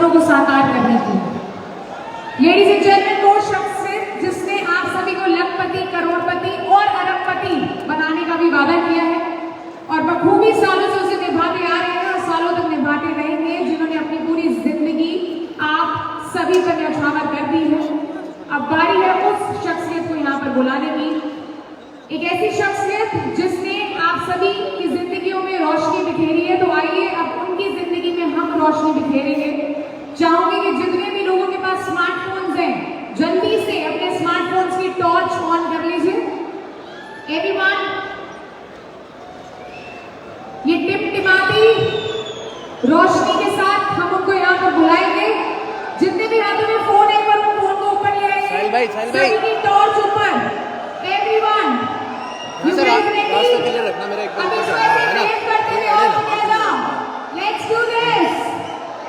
सपनों को साकार करने की। लेडीज एंड जेंटलमैन, वो शख्स है जिसने आप सभी को लखपति, करोड़पति और अरबपति बनाने का भी वादा किया है और बखूबी सालों से उसे निभाते आ रहे हैं और सालों तक निभाते रहेंगे, जिन्होंने अपनी पूरी जिंदगी आप सभी पर न्यौछावर कर दी है। अब बारी है उस शख्सियत को यहाँ पर बुलाने की, एक ऐसी शख्सियत जिसने आप सभी की जिंदगियों में रोशनी बिखेरी है। तो आइए अब उनकी जिंदगी में हम रोशनी बिखेरेंगे। चाहूंगी कि जितने भी लोगों के पास स्मार्टफोन्स हैं, जल्दी से अपने स्मार्टफोन्स की टॉर्च ऑन कर लीजिए। एवरीवन, ये टिमटिमाती रोशनी के साथ हम उनको यहाँ पर बुलाएंगे। जितने भी हाथों में फोन है, पर उन फोन को ऊपर ले आएंगे, सभी की टॉर्च ऊपर। एवरीवन, रखना मेरा एक लेट्स डू दिस।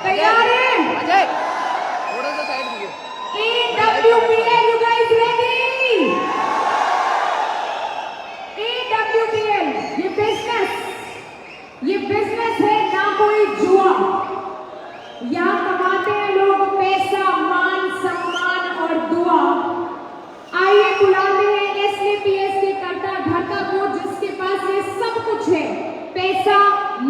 तैयार है? थोड़ा सा साइड दिए। AWPL, you guys ready? AWPL, ये बिजनेस है ना कोई जुआ। यहाँ कमाते हैं लोग पैसा, मान, सम्मान और दुआ। आइए बुलाते हैं SAPS के कर्ता धर्ता को, जिसके पास ये सब कुछ है, पैसा,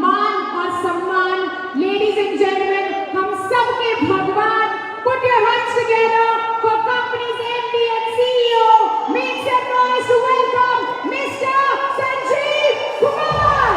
मान और सम्मान। लेडीज एंड जेंटलमैन, हम सबके भगवान, put your hands together for company's MD and CEO. Make some noise to welcome Mr. Sanjeev Kumar.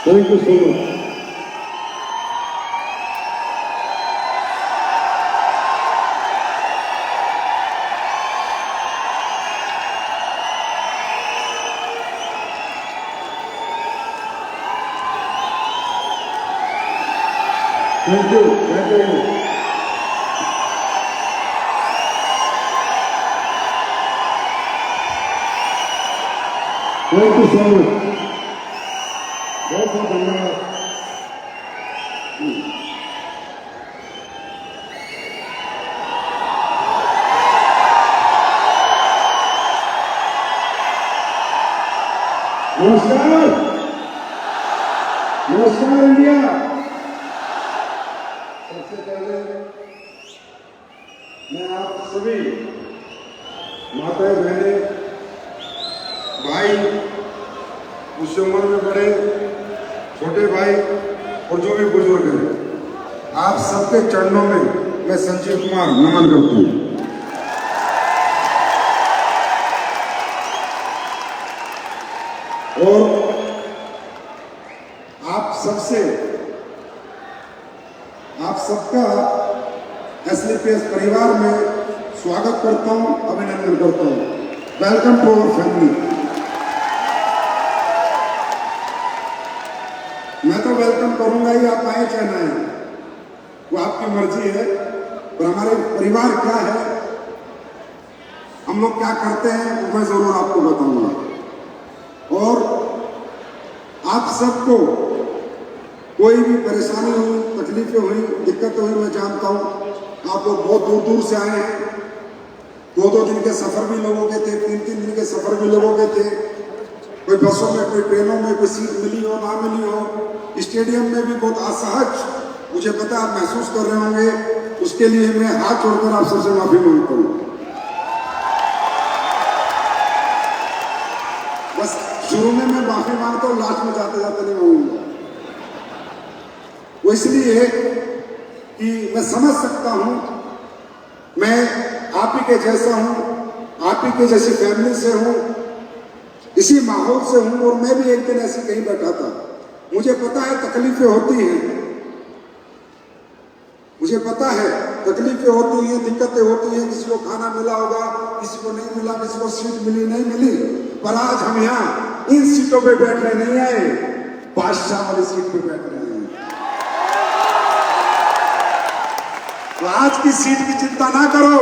Thank you so much. Thank you. Thank you. Thank you so much. बहुत बहुत धन्यवाद। नमस्कार, नमस्कार India. सबसे पहले मैं आप सभी माताएं, बहनें, भाई, मुझसे उम्र में बड़े, छोटे भाई और जो भी बुजुर्ग हैं, आप सबके चरणों में मैं संजीव कुमार नमन करता हूँ। और आप सबका एसलीपीएस परिवार में स्वागत करता हूं, अभिनंदन करता हूं। Welcome to our family. मैं तो वेलकम करूंगा ही, आप आए चाहे ना आए, वो आपकी मर्जी है। पर हमारे परिवार क्या है, हम लोग क्या करते हैं, वो मैं जरूर आपको बताऊंगा। और आप सबको कोई भी परेशानी हुई, तकलीफें हुई, दिक्कत हुई, मैं जानता हूं आप लोग बहुत दूर दूर से आए हैं। 2-2 दिन के सफर भी लोगों के थे, 3-3 दिन के सफर भी लोगों के थे। कोई बसों में, कोई ट्रेनों में, कोई सीट मिली हो ना मिली हो। स्टेडियम में भी बहुत असहज मुझे पता आप महसूस कर रहे होंगे। उसके लिए मैं हाथ जोड़कर आप सबसे माफी मांगता हूं। बस शुरू में मैं माफी मांगता हूं, लास्ट में जाते जाते नहीं मांगूंगा। वो इसलिए कि मैं समझ सकता हूं, मैं आप ही के जैसा हूं, आप ही के जैसी फैमिली से हूं, इसी माहौल से हूं। और मैं भी एक दिन ऐसे कहीं बैठा था। मुझे पता है तकलीफें होती हैं, मुझे पता है तकलीफें होती हैं, दिक्कतें होती हैं। किसी को खाना मिला होगा, किसी को नहीं मिला, किसी को सीट मिली नहीं मिली। पर आज हम यहाँ इन सीटों पे बैठने नहीं आए, बादशाह वाली सीट पे बैठने आए। तो आज की सीट की चिंता ना करो,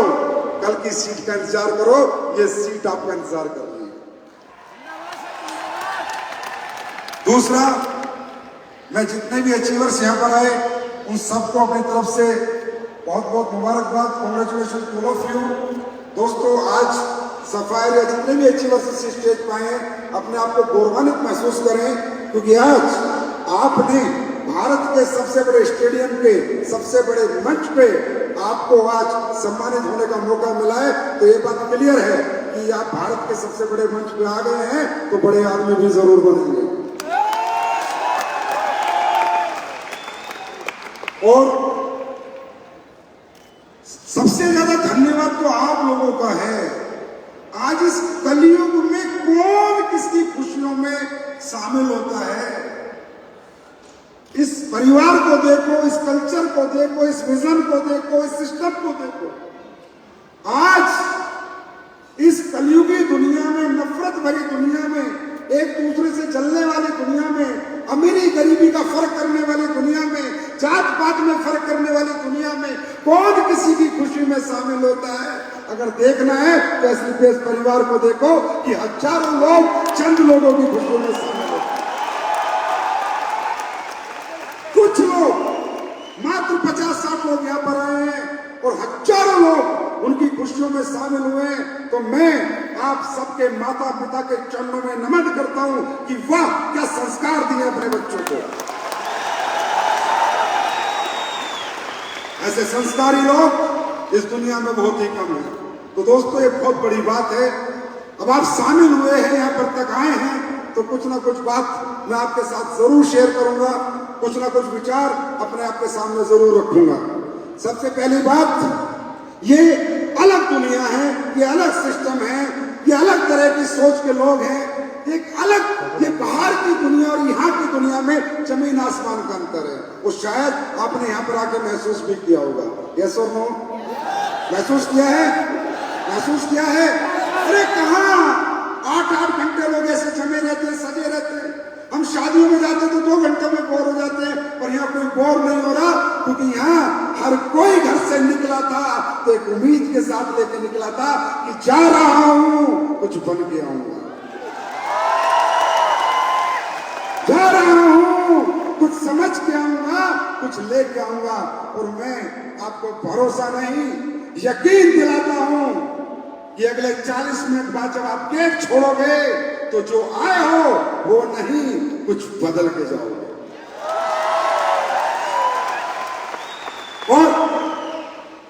कल की सीट का इंतजार करो। ये सीट आपका इंतजार कर रही है। दूसरा, मैं जितने भी अचीवर्स यहां पर आए उन सबको अपनी तरफ से बहुत बहुत मुबारकबाद, congratulation to all of you. दोस्तों, आज सफायर या जितने भी अचीवर्स इस स्टेज पर आए हैं, अपने आप को गौरवान्वित महसूस करें, क्योंकि आज आपने भारत के सबसे बड़े स्टेडियम के सबसे बड़े मंच पे आपको आज सम्मानित होने का मौका मिला है। तो ये बात क्लियर है कि आप भारत के सबसे बड़े मंच पे आ गए हैं, तो बड़े आदमी भी जरूर बनेंगे। और सबसे ज्यादा धन्यवाद तो आप लोगों का है। आज इस कलयुग में कौन किसकी खुशियों में शामिल होता है। इस परिवार को देखो, इस कल्चर को देखो, इस विजन को देखो, इस सिस्टम को देखो। आज इस कलयुगी दुनिया में, नफरत भरी दुनिया में, एक दूसरे से जलने वाली दुनिया में, अमीरी गरीबी का फर्क करने वाली दुनिया में, जात पात में फर्क करने वाली दुनिया में कौन किसी की खुशी में शामिल होता है। अगर देखना है तो एसलीपीएस परिवार को देखो कि हजारों लोग चंद लोगों की खुशियों में शामिल होते हैं। कुछ लोग, मात्र 50-60 लोग यहाँ पर आए हैं और हजारों लोग उनकी खुशियों में शामिल हुए हैं। तो मैं आप सबके माता पिता के चरणों में नमन करता हूं कि वाह, क्या संस्कार दिए अपने बच्चों को। ऐसे संस्कारी लोग इस दुनिया में बहुत ही कम हैं। तो दोस्तों, ये बहुत बड़ी बात है। अब आप शामिल हुए हैं, यहाँ पर तक आए हैं, तो कुछ ना कुछ बात मैं आपके साथ जरूर शेयर करूंगा, कुछ ना कुछ विचार अपने आपके सामने जरूर रखूंगा। सबसे पहली बात, ये अलग दुनिया है, ये अलग सिस्टम है, ये अलग तरह की सोच के लोग हैं। एक अलग, ये बाहर की दुनिया और यहाँ की दुनिया में जमीन आसमान का अंतर है। वो शायद आपने यहाँ पर आके महसूस भी किया होगा। यस और नो? महसूस किया है? महसूस किया है? अरे कहाँ 8-8 घंटे लोग ऐसे जमे रहते हैं, सजे रहते हैं। हम शादियों में जाते तो 2 घंटों में बोर हो जाते हैं, पर यहाँ कोई बोर नहीं हो रहा, क्योंकि यहाँ हर कोई घर से निकला था तो एक उम्मीद के साथ लेके निकला था कि जा रहा हूं, कुछ बन के आऊंगा, जा रहा हूं, कुछ समझ के आऊंगा, कुछ लेके आऊंगा। और मैं आपको भरोसा नहीं, यकीन दिलाता हूं कि अगले 40 मिनट बाद जब आप गेट छोड़ोगे तो जो आए हो वो नहीं, कुछ बदल के जाओगे। और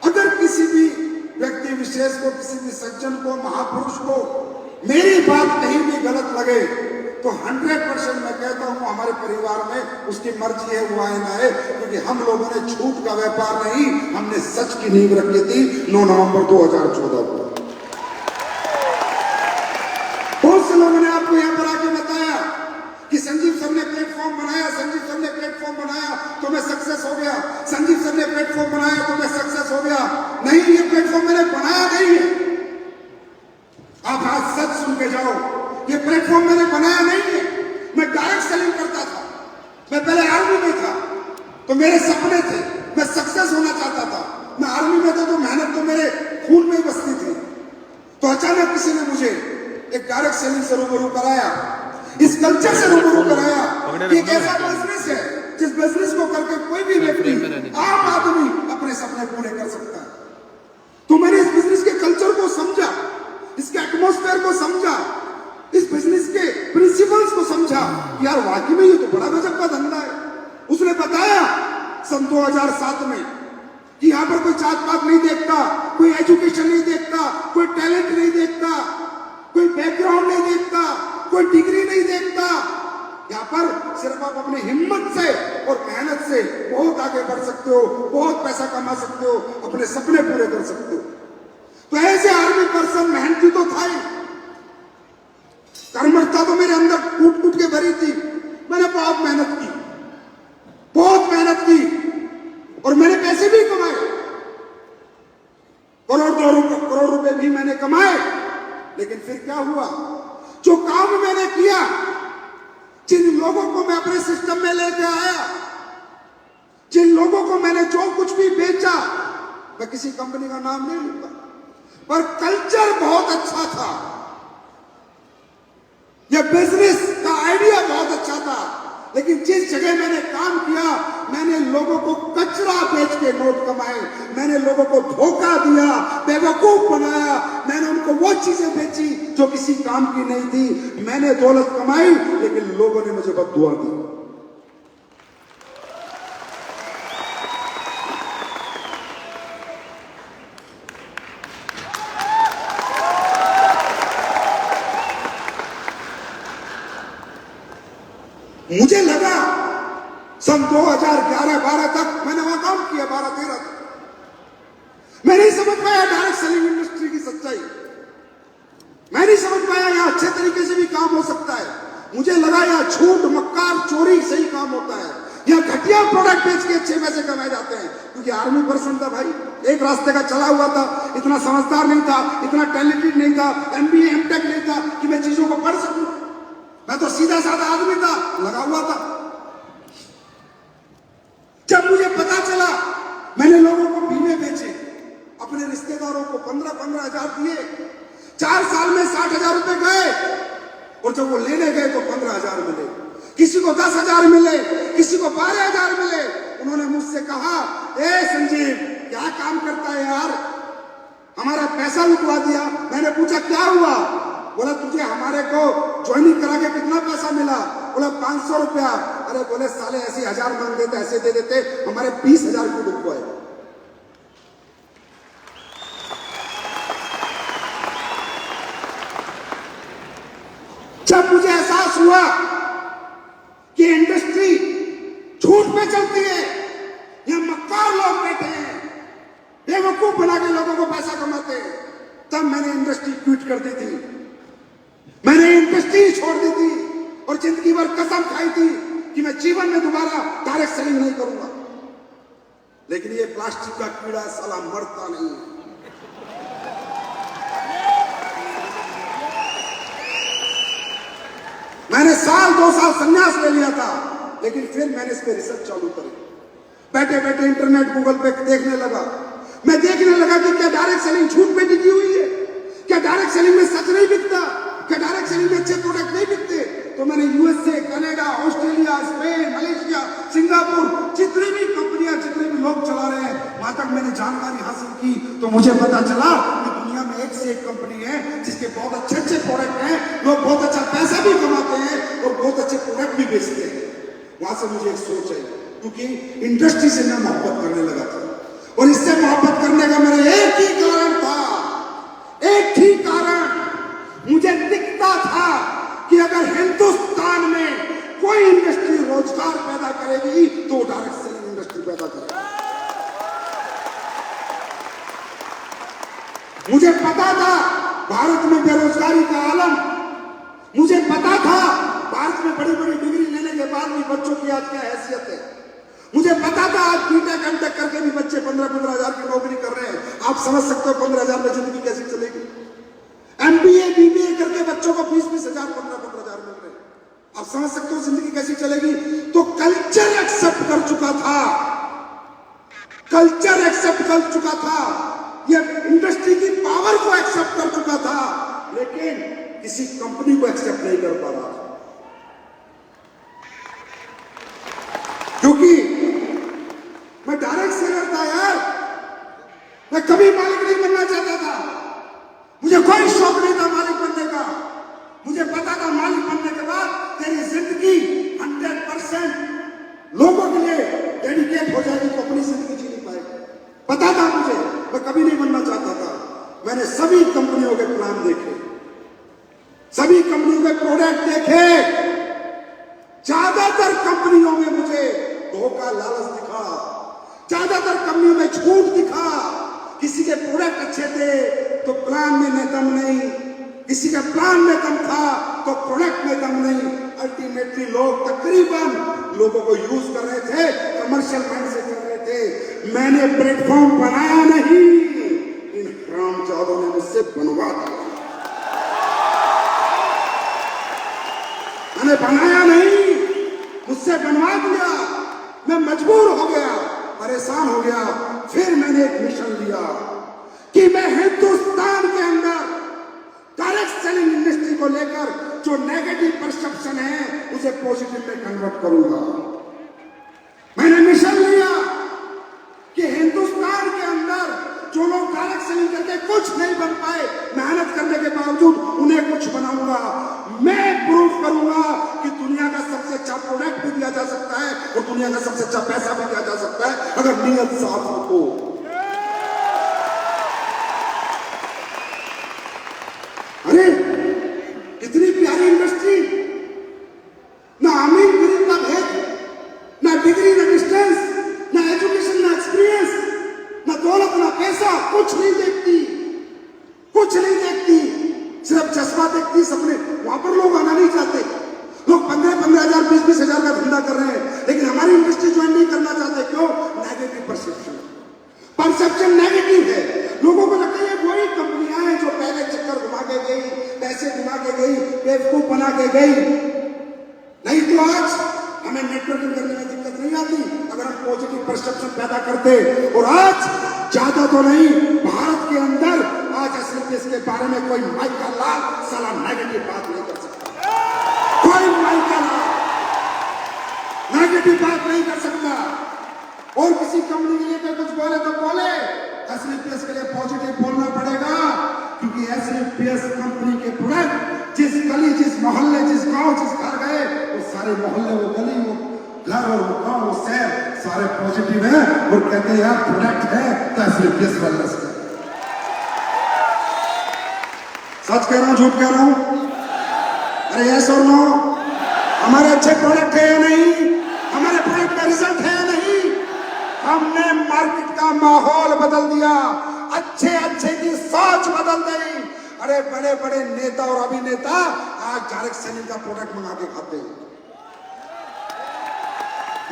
अगर किसी भी व्यक्ति विशेष को, किसी भी सज्जन को, महापुरुष को मेरी बात कहीं भी गलत लगे तो 100% मैं कहता हूं हमारे परिवार में उसकी मर्जी है, वो आए ना आए, क्योंकि हम लोगों ने झूठ का व्यापार नहीं, हमने सच की नींव रखी थी 9 नवंबर 2014 को। बहुत से लोगों ने आपको यहां पर आके बताया कि संजीव सर ने प्लेटफॉर्म बनाया, संजीव सर ने प्लेटफॉर्म बनाया तो मैं सक्सेस हो गया, संजीव सर ने प्लेटफॉर्म बनाया तो मैं सक्सेस हो गया। नहीं, ये प्लेटफॉर्म मैंने बनाया नहीं है। आप आज सच सुन के जाओ, ये प्लेटफॉर्म मैंने बनाया नहीं है। मैं डायरेक्ट सेलिंग करता था, मैं पहले आर्मी में था तो मेरे सपने थे, मैं सक्सेस होना चाहता था। मैं आर्मी में था तो मेहनत तो मेरे खून में ही बसती थी। तो अचानक किसी ने मुझे एक डायरेक्ट सेलिंग से रूबरू कराया, इस कल्चर से रूबरू कराया कि एक ऐसा बिजनेस है जिस बिजनेस को करके कोई भी व्यक्ति, आम आदमी अपने सपने पूरे कर सकता है। तो मैंने इस बिजनेस के कल्चर को समझा, इसके एटमॉस्फेयर को समझा, इस बिजनेस के प्रिंसिपल्स को समझा। यार वाकई में ये तो बड़ा गजब का धंधा है। उसने बताया सन 2007 में कि यहाँ पर कोई जात पात नहीं देखता, कोई एजुकेशन नहीं देखता, कोई टैलेंट नहीं देखता, कोई बैकग्राउंड नहीं देखता, कोई डिग्री नहीं देखता। यहाँ पर सिर्फ आप अपनी हिम्मत से और मेहनत से बहुत आगे बढ़ सकते हो, बहुत पैसा कमा सकते हो, अपने सपने पूरे कर सकते हो। तो ऐसे आर्मी पर्सन मेहनती तो था ही, कर्मठता तो मेरे अंदर कूट कूट के भरी थी। मैंने बहुत मेहनत की, बहुत मेहनत की और मैंने पैसे भी कमाए, करोड़ रुपए भी मैंने कमाए। लेकिन फिर क्या हुआ, जो काम मैंने किया, जिन लोगों को मैं अपने सिस्टम में लेके आया, जिन लोगों को मैंने जो कुछ भी बेचा, मैं किसी कंपनी का नाम नहीं लूंगा, पर कल्चर बहुत अच्छा था, यह बिजनेस का आइडिया बहुत अच्छा था। लेकिन जिस जगह मैंने काम किया, मैंने लोगों को कचरा बेच के नोट कमाए, मैंने लोगों को धोखा दिया, बेवकूफ बनाया, मैंने उनको वो चीजें बेची जो किसी काम की नहीं थी। मैंने दौलत कमाई लेकिन लोगों ने मुझे बद्दुआ दी। मुझे लगा सन 2011-12 तक मैंने वहां काम किया, 12-13 तक मैं नहीं समझ पाया डायरेक्ट सेलिंग इंडस्ट्री की सच्चाई। मैं नहीं समझ पाया यहां अच्छे तरीके से भी काम हो सकता है। मुझे लगा यहां झूठ, मक्कार, चोरी सही काम होता है, यहां घटिया प्रोडक्ट बेच के अच्छे पैसे कमाए जाते हैं। क्योंकि आर्मी पर्सन था भाई, एक रास्ते का चला हुआ था, इतना समझदार नहीं था, इतना टैलेंटेड नहीं था, MBA MTech नहीं था कि मैं चीजों को पढ़ सकूं। मैं तो सीधा साधा आदमी था, लगा हुआ था। जब मुझे पता चला, मैंने लोगों को बीमे बेचे, अपने रिश्तेदारों को 15-15 हजार दिए, 4 साल में 60,000 रुपए गए, और जब वो लेने गए तो 15,000 मिले, किसी को 10,000 मिले, किसी को 12,000 मिले। उन्होंने मुझसे कहा, ए संजीव क्या काम करता है यार, हमारा पैसा लुटवा दिया। मैंने पूछा क्या हुआ? बोला तुझे हमारे को ज्वाइनिंग करा के कितना पैसा मिला? बोला 500 रुपया। अरे बोले साले ऐसे 1000 मांग देते, ऐसे दे देते, हमारे 20,000 की लुटवाए। जब मुझे एहसास हुआ कि इंडस्ट्री झूठ पे चलती है, यहां मक्कार लोग बैठे हैं, बेवकूफ बना के लोगों को पैसा कमाते हैं, तब मैंने इंडस्ट्री क्विट कर दी थी। मैंने इंडस्ट्री छोड़ दी थी और जिंदगी भर कसम खाई थी कि मैं जीवन में दोबारा डायरेक्ट सेलिंग नहीं करूंगा। लेकिन ये प्लास्टिक का कीड़ा साला मरता नहीं है। मैंने 1-2 साल संन्यास ले लिया था, लेकिन फिर मैंने इस पे रिसर्च चालू करी। बैठे बैठे इंटरनेट गूगल पे देखने लगा। मैं देखने लगा कि क्या डायरेक्ट सेलिंग झूठ पे टिकी हुई है, क्या डायरेक्ट सेलिंग में सच नहीं बिकता, क्या डायरेक्ट सेलिंग में अच्छे प्रोडक्ट नहीं बिकते। तो मैंने USA, Canada, Australia, Spain, Malaysia, Singapore, जितनी भी कंपनियां, जितने भी लोग चला रहे हैं, वहां तक मैंने जानकारी हासिल की। तो मुझे पता चला कि दुनिया में एक से एक कंपनी है जिसके बहुत अच्छे अच्छे प्रोडक्ट हैं, लोग बहुत अच्छा पैसा से मुझे एक सोच है, क्योंकि इंडस्ट्री से मैं मोहब्बत करने लगा था, और इससे मोहब्बत करने का मेरा एक ही कारण था, एक ही कारण, मुझे दिखता था कि अगर हिंदुस्तान में कोई इंडस्ट्री रोजगार पैदा करेगी तो डायरेक्ट सेलिंग इंडस्ट्री पैदा करेगी। मुझे पता था भारत में बेरोजगारी का आलम, मुझे पता था भारत में बड़ी बड़ी डिग्री लेने के बाद भी बच्चों की आज क्या हैसियत है, मुझे पता था आज बीटेक एमटेक करके भी बच्चे 15-15 हजार की नौकरी कर रहे हैं। आप समझ सकते हो 15 हजार में जिंदगी कैसी चलेगी। एमबीए बीबीए करके बच्चों को 20-20 हजार 15-15 हजार मिल रहे हैं, आप समझ सकते हो जिंदगी कैसी चलेगी। तो कल्चर एक्सेप्ट कर चुका था, कल्चर एक्सेप्ट कर चुका था, ये इंडस्ट्री की पावर को एक्सेप्ट कर चुका था, लेकिन किसी कंपनी को एक्सेप्ट नहीं कर पा रहा था, क्योंकि मैं डायरेक्ट सेलर था यार, मैं कभी मालिक नहीं बनना चाहता था, मुझे कोई शौक नहीं था मालिक बनने का। मुझे पता था मालिक बनने के बाद तेरी जिंदगी 100% लोगों के लिए डेडिकेट हो जाएगी, तो अपनी जिंदगी जी नहीं पाएगी। पता था मुझे, मैं कभी नहीं बनना चाहता था। मैंने सभी कंपनियों के प्लान देखे, सभी कंपनियों के प्रोडक्ट देखे, ज्यादातर कंपनियों में मुझे धोखा लालच दिखा, ज्यादातर कंपनियों में छूट दिखा। किसी के प्रोडक्ट अच्छे थे तो प्लान में दम नहीं, किसी का प्लान में दम था तो प्रोडक्ट में दम नहीं। अल्टीमेटली लोग तकरीबन लोगों को यूज कर रहे थे, कमर्शियल माइंड से कर रहे थे। मैंने प्लेटफॉर्म बनाया नहीं, इन हरामजादों ने मुझसे बनवा दिया। मैंने बनाया नहीं, मुझसे बनवा दिया। मैं मजबूर हो गया, परेशान हो गया। फिर मैंने एक मिशन लिया कि मैं हिंदुस्तान के अंदर डायरेक्ट सेलिंग इंडस्ट्री को लेकर जो नेगेटिव परसेप्शन है उसे पॉजिटिव में कन्वर्ट करूंगा। मैंने मिशन लिया कि हिंदुस्तान के अंदर जो लोग डायरेक्ट सेलिंग करके कुछ नहीं बन पाए, मेहनत करने के बावजूद उन्हें कुछ बनाऊंगा। मैं प्रूफ करूंगा कि दुनिया का सबसे अच्छा प्रोडक्ट भी दिया जा सकता है और दुनिया का सबसे अच्छा पैसा भी दिया जा सकता है, अगर नीयत साफ हो तो। अरे इतनी प्यारी इंडस्ट्री, ना अमीर गरीब का भेद, ना डिग्री ना डिस्टेंस, ना एजुकेशन ना एक्सपीरियंस, ना दौलत ना पैसा, कुछ नहीं देखती, कुछ नहीं देखती, सिर्फ चश्मा देखती सपने। वहां पर लोग आना नहीं चाहते, लोग 15-15 हजार 20-20 हजार का धंधा कर रहे हैं, लेकिन हमारी इंडस्ट्री ज्वाइन नहीं करना चाहते। क्यों? नेगेटिव परसेप्शन, परसेप्शन नेगेटिव है। लोगों को लगता है वही कंपनियां हैं जो पहले चक्कर घुमा के गई, पैसे घुमा के गई, बेवकूफ बना के गई। नहीं तो आज हमें नेटवर्किंग करने में दिक्कत नहीं आती अगर हम पॉजिटिव परसेप्शन पैदा करते। और आज ज्यादा तो नहीं, भारत के अंदर आज एसएलपीएस के बारे में कोई माइका लाल साला नेगेटिव बात नहीं कर सकता, कोई माइका लाल नेगेटिव बात नहीं कर सकता। और किसी कंपनी के लिए तो कुछ बोले तो बोले, एसएलपीएस के लिए पॉजिटिव बोलना पड़ेगा, क्योंकि एसएलपीएस कंपनी के प्रोडक्ट जिस गली, जिस मोहल्ले, जिस गांव, जिस घर गए, वो सारे मोहल्ले, वो गली, वो घर और वो गांव, वो शहर सारे पॉजिटिव है और कहते हैं यार प्रोडक्ट है तो एसएलपीएस वेलनेस है। सच कह रहा हूं, झूठ कह रहा हूं? अरे यस और नो? हमारे अच्छे प्रोडक्ट है या नहीं? हमारे प्रोडक्ट का रिजल्ट है या नहीं? हमने मार्केट का माहौल बदल दिया, अच्छे अच्छे की सोच बदल गई। अरे बड़े बड़े नेता और अभिनेता आज डायरेक्ट सेलिंग का प्रोडक्ट मंगा के खाते हैं,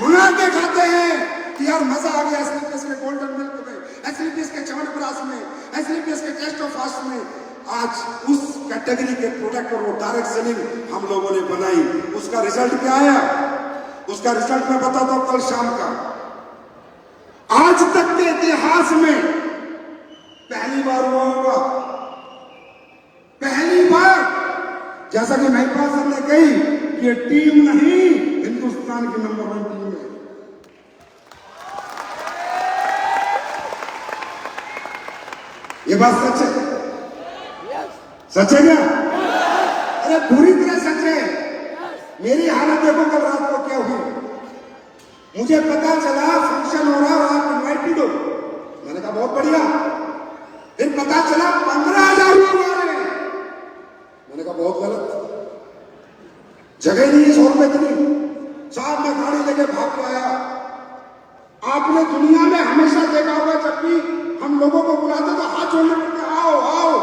मंगा के खाते हैं कि यार मजा आ गया एसएलपीएस के गोल्डन मिल्क में, एसएलपीएस के च्यवनप्राश में, एसएलपीएस के टेस्ट ऑफ फास्ट में। आज उस कैटेगरी के प्रोडक्ट और वो डायरेक्ट सेलिंग हम लोगों ने बनाई। उसका रिजल्ट क्या आया? उसका रिजल्ट मैं बताता हूं कल शाम का। आज तक के इतिहास में पहली बार हुआ होगा, पहली बार, जैसा कि महिपाल सर ने कही, ये टीम नहीं, हिंदुस्तान की नंबर 1 टीम है। ये बात सच है, सच है क्या? अरे पूरी तरह सच है। मेरी हालत देखो कल रात को क्या हुई। मुझे पता चला फंक्शन हो रहा और आप इन्वाइटेड हो। मैंने कहा बहुत बढ़िया। फिर पता चला 15,000 लोग आ रहे हैं। मैंने कहा बहुत गलत, जगह नहीं है 100 रुपए की। साहब मैं गाड़ी लेके भाग के आया। आपने दुनिया में हमेशा देखा होगा जब भी हम लोगों को बुलाते तो हाथ जोड़ने पड़ते, आओ आओ।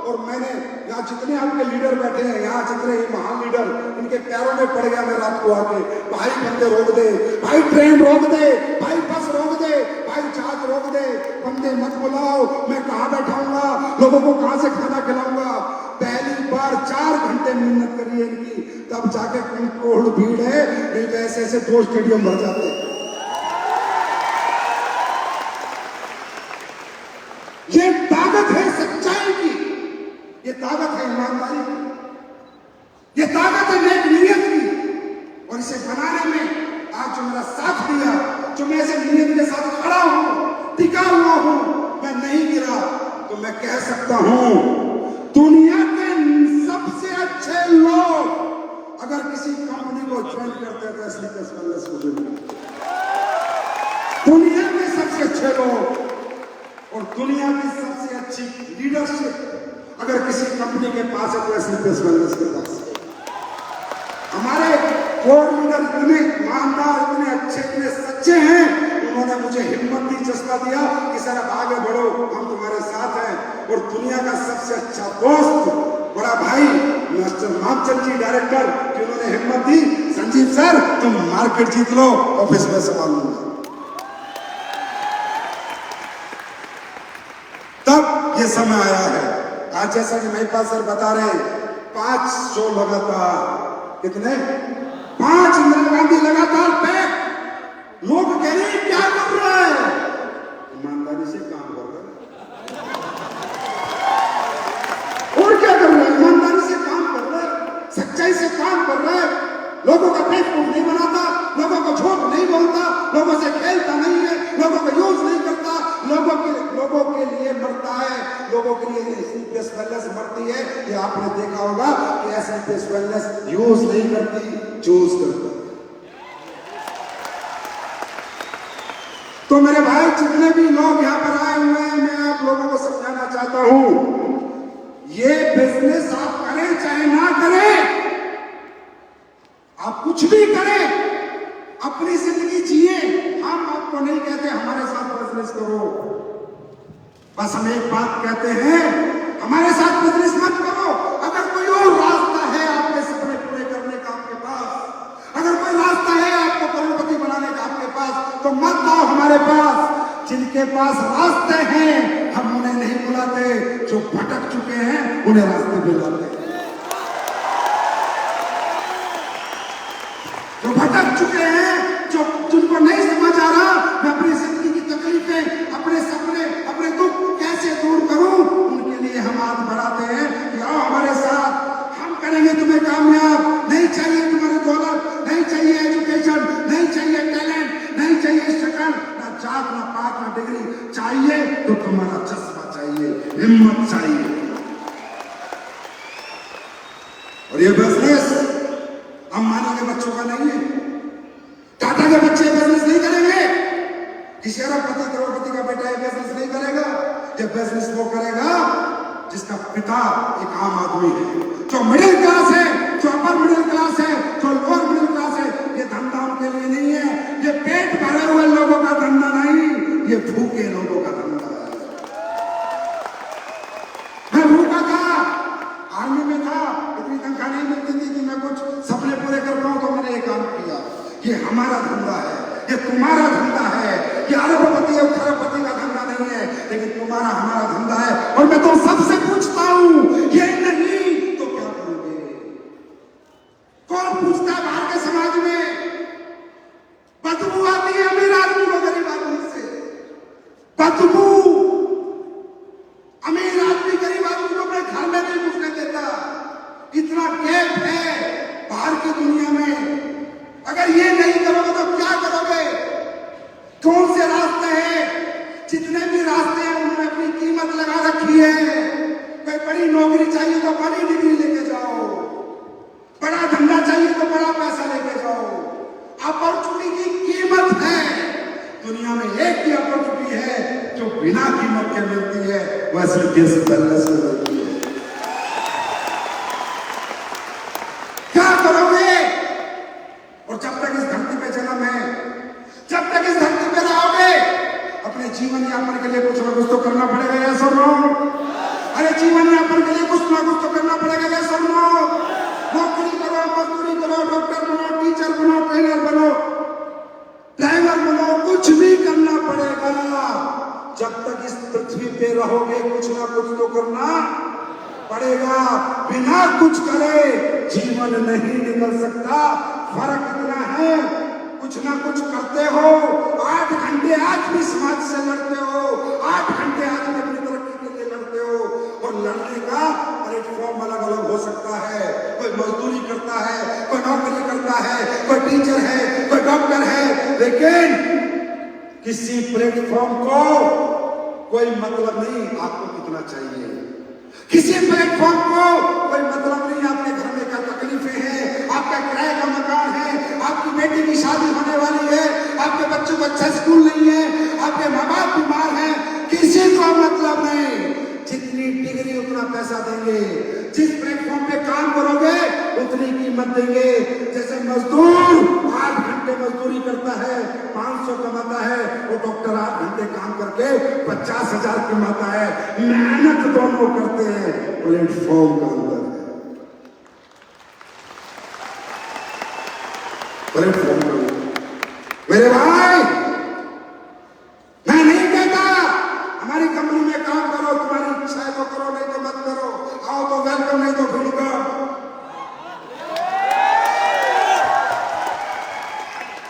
और मैंने यहाँ जितने आपके लीडर बैठे हैं, यहाँ जितने ही महान लीडर, इनके पैरों में पड़ गया मैं रात को आके, भाई बंदे रोक दे, भाई ट्रेन रोक दे, भाई बस रोक दे, भाई जहाज रोक दे, बंदे मत बुलाओ। मैं कहाँ बैठाऊंगा, लोगों को कहाँ से खाना खिलाऊंगा। पहली बार 4 घंटे मेहनत करी है इनकी, तब जाके करोड़ भीड़ है। नहीं तो ऐसे ऐसे 2 स्टेडियम भर जाते। ये ताकत है सच्चाई की, ये ताकत है ईमानदारी की, ये ताकत है नेक नीयत की। और इसे बनाने में आज जो मेरा साथ दिया, जो मैं ऐसे नीयत के साथ खड़ा हूं, टिका हुआ हूं, मैं नहीं गिरा, तो मैं कह सकता हूं दुनिया के सबसे अच्छे लोग अगर किसी कंपनी को ज्वाइन करते हैं तो स्लीपर्स वेलनेस को जुड़े। दुनिया में सबसे अच्छे लोग और दुनिया की सबसे अच्छी लीडरशिप अगर किसी कंपनी के पास है तो स्लीपर्स वेलनेस के पास है। हमारे कोर लीडर इतने ईमानदार, इतने अच्छे, इतने सच्चे हैं, उन्होंने मुझे हिम्मत दी, जज्बा दिया कि सर अब आगे बढ़ो, हम तुम्हारे साथ हैं। और दुनिया का सबसे अच्छा दोस्त, बड़ा भाई मास्टर मामचंद जी डायरेक्टर, कि उन्होंने हिम्मत दी, संजीव सर तुम मार्केट जीत लो, ऑफिस में संभाल लूंगा। तब ये समय आया है। आज जैसा कि महिपाल सर बता रहे हैं, 5 शो लगातार, कितने 5 इंदिरा गांधी लगातार पैक। लोग कह रहे हैं क्या कर रहा है, ईमानदारी से काम कर रहा है। और क्या कर रहा है, ईमानदारी से काम कर रहा है, सच्चाई से काम कर रहा है। लोगों का पेट फूट नहीं बनाता, लोगों को झूठ नहीं बोलता, लोगों से खेलता नहीं है, लोगों को यूज नहीं करता, लोगों के लिए मरता है, लोगों के लिए स्लीपलेस वेलनेस मरती है। ये आपने देखा होगा कि स्लीपलेस वेलनेस यूज नहीं करती, चूज करती। तो मेरे भाई जितने भी लोग यहाँ पर आए हुए हैं, मैं आप लोगों को समझाना चाहता हूं, ये बिजनेस आप करें चाहे ना करें, आप कुछ भी करें, अपनी जिंदगी जिए। हम आपको नहीं कहते हमारे साथ बिजनेस करो, बस हम एक बात कहते हैं, हमारे साथ बिजनेस मत करो। अगर कोई और रास्ता है आपके सपने पूरे करने का आपके पास, अगर कोई रास्ता है आपको करोड़पति बनाने का आपके पास, तो मत आओ हमारे पास। जिनके पास रास्ते हैं हम उन्हें नहीं बुलाते, जो भटक चुके हैं उन्हें रास्ते बुलाते हैं। जो भटक चुके हैं, जो जिनको नहीं समझ आ रहा मैं अपनी जिंदगी की तकलीफें, अपने सपने, अपने दुख कैसे दूर करूं, उनके लिए हम हाथ बढ़ाते हैं कि आओ हमारे साथ, हम करेंगे तुम्हें कामयाब। नहीं चाहिए तुम्हारी दौलत, नहीं चाहिए एजुकेशन, नहीं चाहिए टैलेंट, नहीं चाहिए शक्ल, ना जात, ना पात, ना डिग्री, चाहिए तो तुम्हारा जज्बा चाहिए, हिम्मत चाहिए। और ये बिजनेस अंबानी के बच्चों का नहीं है, टाटा के बच्चे बिजनेस नहीं करेंगे, किसी अरबपति करोड़पति का बेटा बिजनेस नहीं करेगा। ये बिजनेस वो करेगा जिसका पिता एक आम आदमी है, जो मिडिल क्लास है, जो अपर मिडिल क्लास है, जो लोअर मिडिल क्लास है। ये धंधा उनके लिए नहीं है, ये पेट भरे हुए लोगों का धंधा नहीं, ये भूखे लोगों का धंधा है। मैं भूखा था, आर्मी में था, इतनी तनख्वाह नहीं मिलती थी कि मैं कुछ सपने पूरे कर पाऊं, तो मैंने ये काम किया। ये हमारा धंधा है, ये तुम्हारा धंधा है, ये अरबपति और खरबपति का धंधा नहीं है, लेकिन तुम्हारा हमारा धंधा है। और मैं तो सबसे पूछता हूं, ये नहीं तो क्या करोगे? कौन पूछता है बाहर के समाज में? बदबू आती है अमीर आदमी को गरीब आदमी से, बदबू अमीर आदमी गरीब आदमी को अपने घर में नहीं घुसने देता। इतना गैप है बाहर की दुनिया में। अगर ये नहीं करोगे तो क्या करोगे? कौन से रास्ते हैं? जितने भी रास्ते हैं उन्होंने अपनी कीमत लगा रखी है। कोई बड़ी नौकरी चाहिए तो बड़ी डिग्री लेके जाओ, बड़ा धंधा चाहिए तो बड़ा पैसा जो बिना कीमत के मिलती है वह सिर्फ किस वेलनेस में मिलती है। क्या करोगे? और जब तक इस धरती पे जन्म है, जब तक इस धरती पे रहोगे, अपने जीवन यापन के लिए कुछ ना कुछ तो करना पड़ेगा, या सुन लो। अरे जीवन यापन के लिए कुछ ना कुछ तो करना पड़ेगा, या सुन लो। नौकरी करो, मजदूरी करो, डॉक्टर बनो, टीचर बनो, ट्रेनर बनो, ड्राइवर बनो, कुछ भी करना पड़ेगा। जब तक इस पृथ्वी पे रहोगे कुछ ना कुछ तो करना पड़ेगा। बिना कुछ करे जीवन नहीं निकल सकता। फर्क इतना है, कुछ ना कुछ करते हो, 8 घंटे आज भी समाज से लड़ते हो, 8 घंटे आज भी अपनी तरक्की के लिए लड़ते हो। और लड़ने का प्लेटफॉर्म अलग अलग हो सकता है। कोई मजदूरी करता है, कोई नौकरी करता है, कोई टीचर है, कोई डॉक्टर है, लेकिन किसी प्लेटफॉर्म को कोई मतलब नहीं आपको कितना चाहिए। किसी प्लेटफॉर्म को कोई मतलब नहीं आपके घर में क्या तकलीफें हैं, आपका किराए का मकान है, आपकी बेटी की शादी होने वाली है, आपके बच्चों को अच्छा स्कूल नहीं है, आपके माँ बाप बीमार हैं, किसी को मतलब नहीं। जितनी डिग्री उतना पैसा देंगे, जिस प्लेटफॉर्म पे काम करोगे उतनी कीमत देंगे। जैसे मजदूर 8 घंटे मजदूरी करता है, 500 कमाता है, वो डॉक्टर 8 घंटे काम करके 50,000 कमाता है। मेहनत दोनों करते हैं, प्लेटफॉर्म का अंतर है। प्लेटफॉर्म का अंतर। मेरे भाई, मैं नहीं कहता हमारी कंपनी में काम करो, तुम्हारी इच्छा है तो करो, नहीं तो मत करो। आओ तो वेलकम, नहीं तो फिर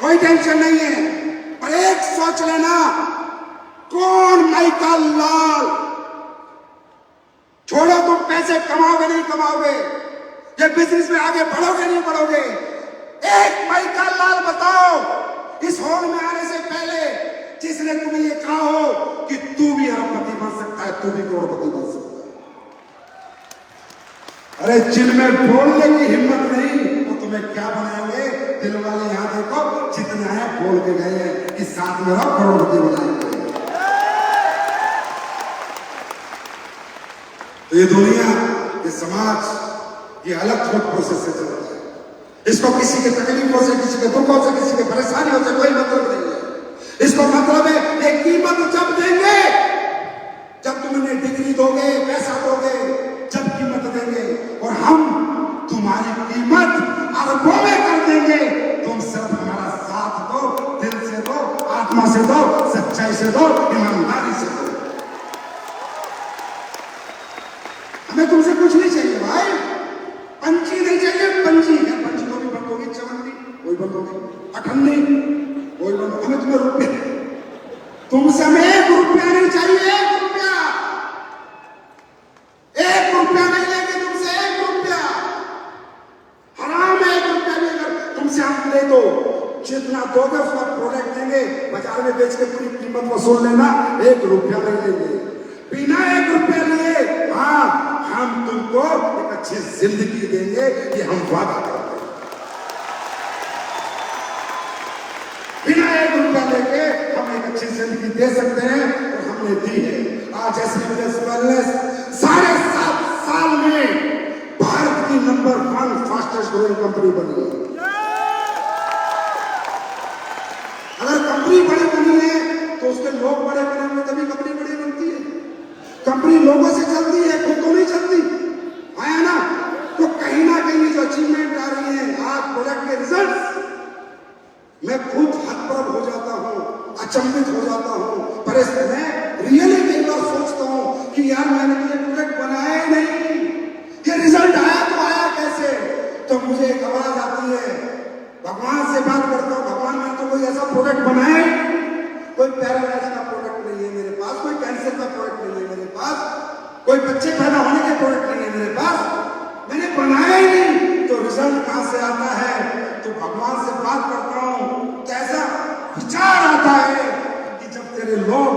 कोई टेंशन नहीं है। पर एक सोच लेना, कौन माइकल लाल, छोड़ो तुम पैसे कमाओगे नहीं कमाओगे, ये बिजनेस में आगे बढ़ोगे नहीं बढ़ोगे, एक माइकल लाल बताओ इस हॉल में आने से पहले जिसने तुम्हें ये कहा हो कि तू भी अरबपति बन सकता है, तू भी करोड़पति बन सकता है। अरे जिनमें बोलने की हिम्मत नहीं वो तुम्हें क्या बनाएंगे? दिल वाले यहां देखो, जितने आए बोल के गए हैं कि साथ में रहो, करोड़पति बनाएंगे। तो ये दुनिया, ये समाज, ये अलग थॉट प्रोसेस से चलता है। इसको किसी के तकलीफों से, किसी के दुखों से, किसी के परेशानियों से कोई मतलब नहीं है। इसको मतलब है एक कीमत जब देंगे, जब तुम उन्हें डिग्री दोगे, पैसा दोगे, जब कीमत देंगे। और हम तुम्हारी कीमत अरबों में कर देंगे। तुम सिर्फ हमारा साथ दो, दिल से दो, आत्मा से दो, सच्चाई से दो, ईमानदारी से दो। हमें तुमसे कुछ नहीं चाहिए भाई, पंची नहीं चाहिए। पंची है, पंची को भी बंद होगी, चवन्नी कोई बंद होगी, अठन्नी कोई बंद। हमें तुम्हें रुपये, तुमसे हमें 1 रुपया नहीं चाहिए। 1 रुपया, 1 रुपया नहीं लेंगे तुमसे, 1 रुपया हराम है। 1 रुपया भी अगर तुमसे हम ले दो, जितना दोगे उसका प्रोडक्ट देंगे, बाजार में बेच के पूरी कीमत वसूल लेना, 1 रुपया नहीं लेंगे। बिना 1 रुपया लिए हाँ हम तुमको एक अच्छी जिंदगी देंगे, ये हम वादा करते हैं। बिना 1 रुपया लेके हम एक अच्छी जिंदगी दे सकते हैं, और हमने दी है। आज एसपीएस वेलनेस साढ़े 7 साल में भारत की नंबर 1 फास्टेस्ट ग्रोइंग कंपनी बनी है। अगर कंपनी बड़ी बनी है तो उसके लोग बड़े बने होंगे, तभी कंपनी बड़ी बनती है। कंपनी लोगों से चलती है, खुद तो नहीं चलती, आया ना? तो कहीं ना कहीं जो अचीवमेंट आ रही है आज, प्रोडक्ट के रिजल्ट, मैं खुद हतप्रभ हो जाता हूँ, अचंभित हो जाता हूँ। पर मैं रियली कई बार सोचता हूँ कि यार मैंने ये प्रोडक्ट बनाया ही नहीं, ये रिजल्ट आया तो आया कैसे? तो मुझे एक आवाज आती है, भगवान से बात करता हूँ, भगवान मैंने तो कोई ऐसा प्रोडक्ट बनाया ही, कोई पैरालाइज का प्रोडक्ट नहीं है मेरे पास, कोई कैंसर का प्रोडक्ट नहीं है मेरे पास, कोई बच्चे पैदा होने के प्रोडक्ट नहीं है मेरे पास, मैंने बनाया ही नहीं, तो रिजल्ट कहां से आता है? तो भगवान से बात करता हूं तो ऐसा विचार आता है कि जब तेरे लोग,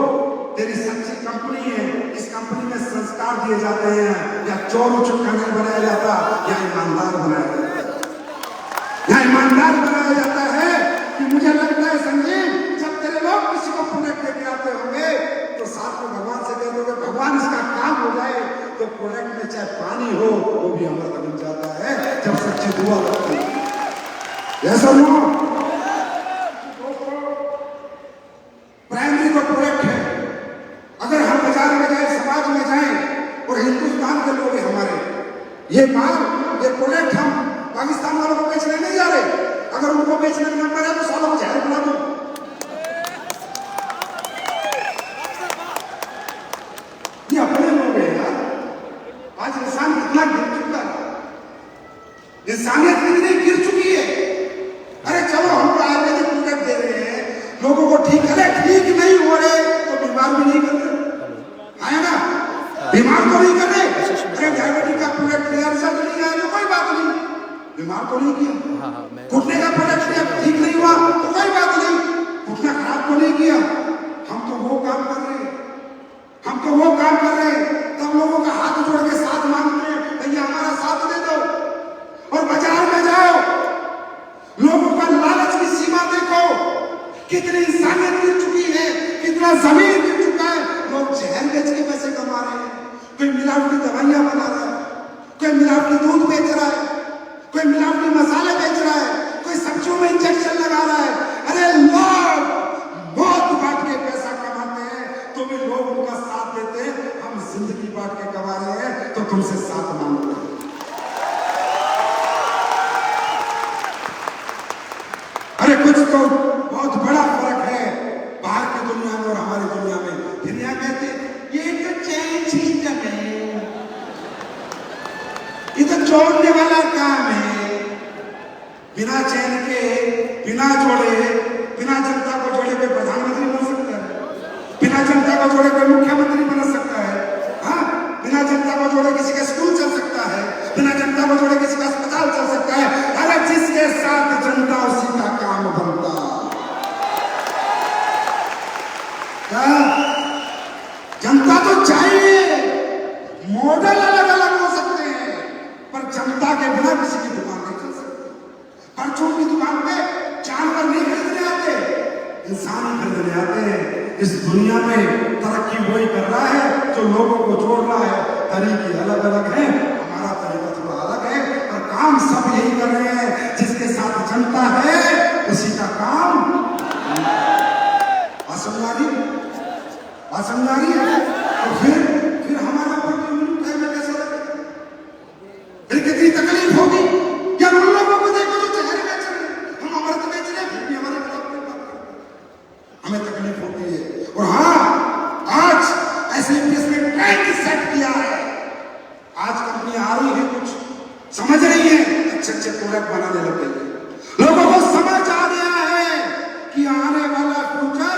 तेरी सच्ची कंपनी है, इस कंपनी में संस्कार दिए जाते हैं, या चोर उचक्का नहीं बनाया जाता, या ईमानदार बनाया जाता है, या ईमानदार बनाया जाता है। कि मुझे लगता है संजीव, जब तेरे लोग किसी को प्रोडक्ट लेके आते होंगे तो सारा प्रोडक्ट में चाहे पानी हो वो भी अमृत बन जाता है जब सच्ची दुआ लगती है। ऐसा नो प्राइमरी को प्रोडक्ट है। अगर हम बाजार में जाए, समाज में जाए और हिंदुस्तान के लोग हमारे ये माल, ये प्रोडक्ट हम पाकिस्तान वालों को बेचने नहीं जा रहे। अगर उनको बेचने का नंबर है तो सालों को जहर बना दो। ये अपने लोग हैं यार। आज इंसान कितना गिर चुका है, इंसानियत कितनी गिर चुकी है। अरे चलो हमको आयुर्वेदिक प्रोडक्ट दे रहे हैं, लोगों को ठीक करे, ठीक नहीं हो रहे तो बीमार भी नहीं कर रहे, है ना? बीमार तो नहीं कर रहे। अरे डायबिटीज का प्रोडक्ट लिया, रिजल्ट नहीं आया तो कोई बात नहीं, बीमार तो नहीं किया। घुटने का प्रोडक्ट लिया, ठीक नहीं हुआ तो कोई बात नहीं, घुटना खराब तो नहीं किया। हम तो वो काम कर रहे हैं, हम तो वो काम कर रहे हैं, तब लोगों का हाथ जोड़ के साथ मांग रहे हैं, भैया हमारा साथ दे दो। और बाजार में जाओ, लोगों का लालच की सीमा देखो, कितनी इंसानियत गिर चुकी है, कितना जमीन गिर चुका है। लोग जहर बेच के पैसे कमा रहे हैं, कोई मिलावटी दवाइयां बना रहा है, कोई मिलावटी दूध बेच रहा है, कोई मिलावटी मसाले बेच रहा है, कोई सब्जियों में इंजेक्शन लगा रहा है। अरे लोग मौत बांट के पैसा कमाते हैं तो भी लोग उनका साथ देते हैं। हम जिंदगी बांट के कमा रहे हैं तो तुमसे साथ मांगते हैं। अरे कुछ तो बहुत बड़ा फर्क है बाहर की दुनिया में और हमारी दुनिया में। दुनिया कहते ये तो चैन सिस्टम है, ये तो जोड़ने वाला काम है। बिना चैन के, बिना जोड़े, बिना जनता को जोड़े कोई प्रधानमंत्री बन सकता है, बिना जनता को जोड़े कोई मुख्यमंत्री बन सकता है, हाँ? बिना जनता को जोड़े किसी का स्कूल चल सकता है, बिना जनता को जोड़े किसी का अस्पताल चल सकता है। अरे जिसके साथ जनता उसी का काम बनता। क्या जनता तो चाहिए, मॉडल अलग अलग हो सकते हैं पर जनता के बिना किसी की दुकान नहीं चल सकती। परचून की दुकान पे जानवर नहीं खरीदने आते, इंसान ही खरीदने आते हैं। इस दुनिया में तरक्की वही कर रहा है जो लोगों को जोड़ रहा है। तरीके अलग अलग हैं, हमारा तरीका थोड़ा अलग है पर काम सब यही कर रहे हैं। जिसके साथ जनता है उसी का काम। असमझारी है तो फिर हमारा कैसा लगेगा, फिर कितनी तकलीफ होगी। या उन लोगों को देखो जो जहर बेच रहे हैं, हम अमृत बेच रहे हैं, फिर भी हमारे खिलाफ नहीं बात करते, हमें तकलीफ होती है। और हाँ, आज ऐसे ने ट्रेंड सेट किया है। आज कंपनी आ रही है, कुछ समझ रही है, अच्छे अच्छे प्रोडक्ट बनाने लग गई है। लोगों को समझ आ गया है कि आने वाला फ्यूचर